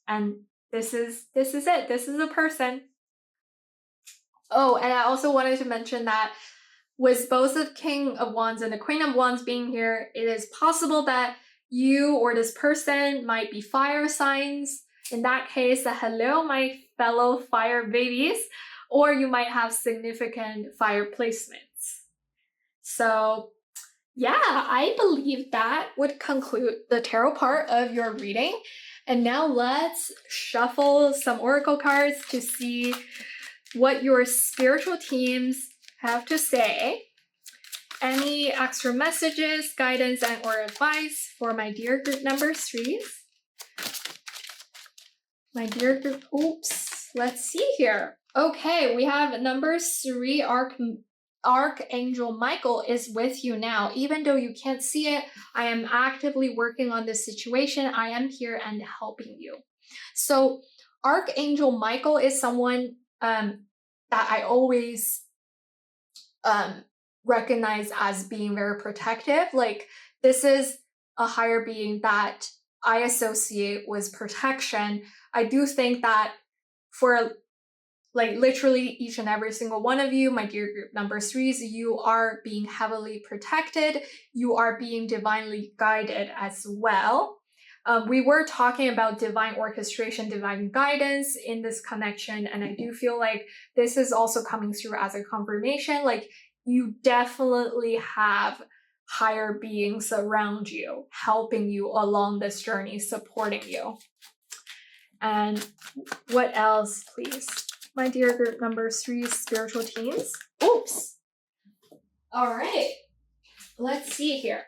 and this is it. This is a person. Oh, and I also wanted to mention that with both the King of Wands and the Queen of Wands being here, it is possible that you or this person might be fire signs. In that case, hello, my fellow fire babies, or you might have significant fire placements. So yeah, I believe that would conclude the tarot part of your reading. And now let's shuffle some oracle cards to see what your spiritual teams have to say. Any extra messages, guidance, and or advice for my dear group number 3s? My dear group, oops, let's see here. Okay, we have number 3, Archangel Michael is with you now. Even though you can't see it, I am actively working on this situation. I am here and helping you. So Archangel Michael is someone that I always recognize as being very protective. Like this is a higher being that I associate with protection. I do think that for like literally each and every single one of you, my dear group number 3s, you are being heavily protected. You are being divinely guided as well. We were talking about divine orchestration, divine guidance in this connection, and I do feel like this is also coming through as a confirmation. Like you definitely have higher beings around you, helping you along this journey, supporting you. And what else, please? My dear group number 3 spiritual teams. Oops. All right. Let's see here.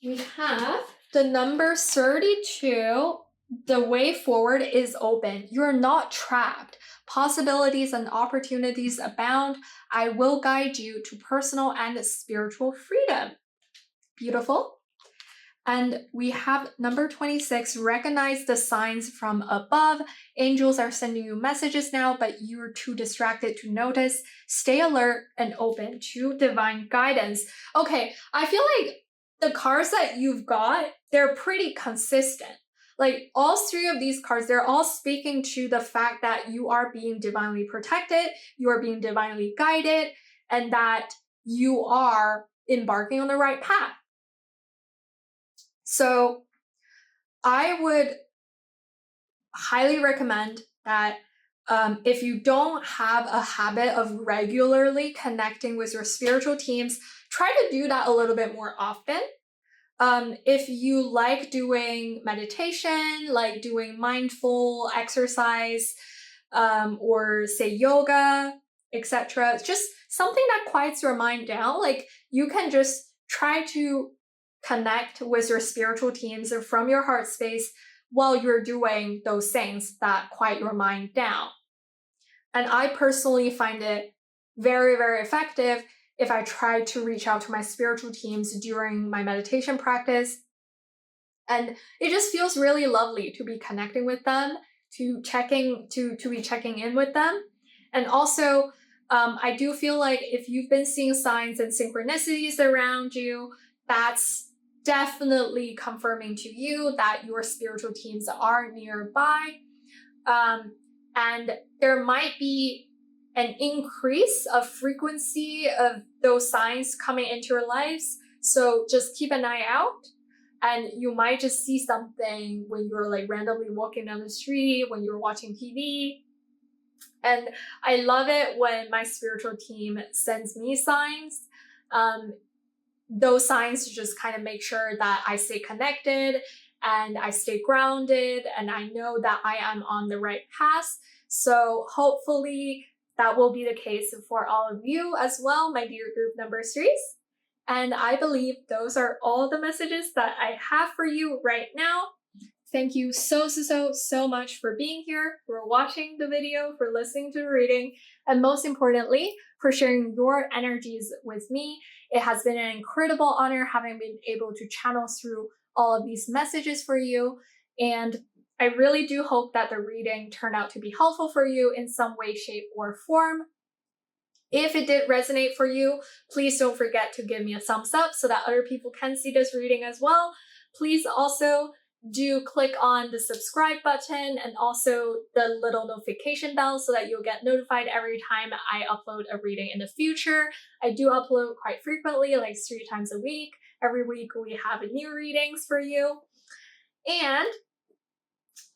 We have the number 32. The way forward is open. You're not trapped. Possibilities and opportunities abound. I will guide you to personal and spiritual freedom. Beautiful. And we have number 26, recognize the signs from above. Angels are sending you messages now, but you're too distracted to notice. Stay alert and open to divine guidance. Okay, I feel like the cards that you've got, they're pretty consistent. Like all 3 of these cards, they're all speaking to the fact that you are being divinely protected, you are being divinely guided, and that you are embarking on the right path. So I would highly recommend that if you don't have a habit of regularly connecting with your spiritual teams, try to do that a little bit more often. If you like doing meditation, like doing mindful exercise, or say yoga, etc., just something that quiets your mind down, like you can just try to connect with your spiritual teams from your heart space while you're doing those things that quiet your mind down. And I personally find it very, very effective if I try to reach out to my spiritual teams during my meditation practice. And it just feels really lovely to be connecting with them, to be checking in with them. And also, I do feel like if you've been seeing signs and synchronicities around you, that's definitely confirming to you that your spiritual teams are nearby. And there might be an increase of frequency of those signs coming into your lives. So just keep an eye out. And you might just see something when you're like randomly walking down the street, when you're watching TV. And I love it when my spiritual team sends me signs. Um, those signs to just kind of make sure that I stay connected and I stay grounded and I know that I am on the right path. So hopefully that will be the case for all of you as well, my dear group number threes. And I believe those are all the messages that I have for you right now. Thank you so much for being here, for watching the video, for listening to the reading, and most importantly, for sharing your energies with me. It has been an incredible honor having been able to channel through all of these messages for you. And I really do hope that the reading turned out to be helpful for you in some way, shape, or form. If it did resonate for you, please don't forget to give me a thumbs up so that other people can see this reading as well. Please also do click on the subscribe button and also the little notification bell so that you'll get notified every time I upload a reading in the future. I do upload quite frequently, like 3 times a week. Every week we have new readings for you. And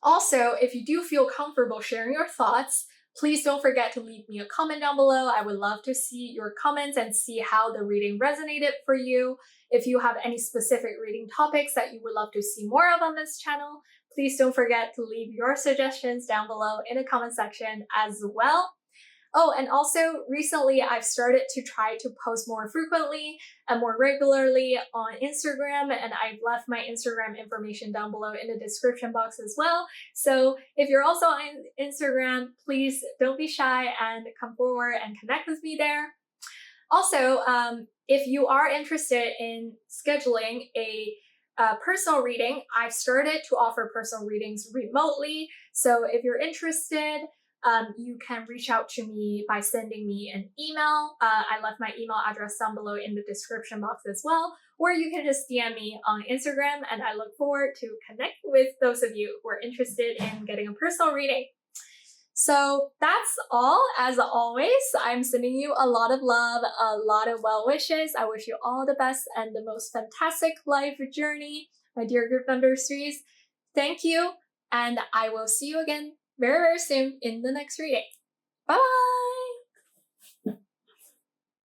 also, if you do feel comfortable sharing your thoughts, please don't forget to leave me a comment down below. I would love to see your comments and see how the reading resonated for you. If you have any specific reading topics that you would love to see more of on this channel, please don't forget to leave your suggestions down below in the comment section as well. Oh, and also recently I've started to try to post more frequently and more regularly on Instagram, and I've left my Instagram information down below in the description box as well. So if you're also on Instagram, please don't be shy and come forward and connect with me there. Also, if you are interested in scheduling a personal reading, I've started to offer personal readings remotely. So if you're interested, you can reach out to me by sending me an email. I left my email address down below in the description box as well, or you can just DM me on Instagram, and I look forward to connecting with those of you who are interested in getting a personal reading. So that's all. As always, I'm sending you a lot of love, a lot of well wishes. I wish you all the best and the most fantastic life journey, my dear group number threes. Thank you, and I will see you again very soon in the next reading. Bye!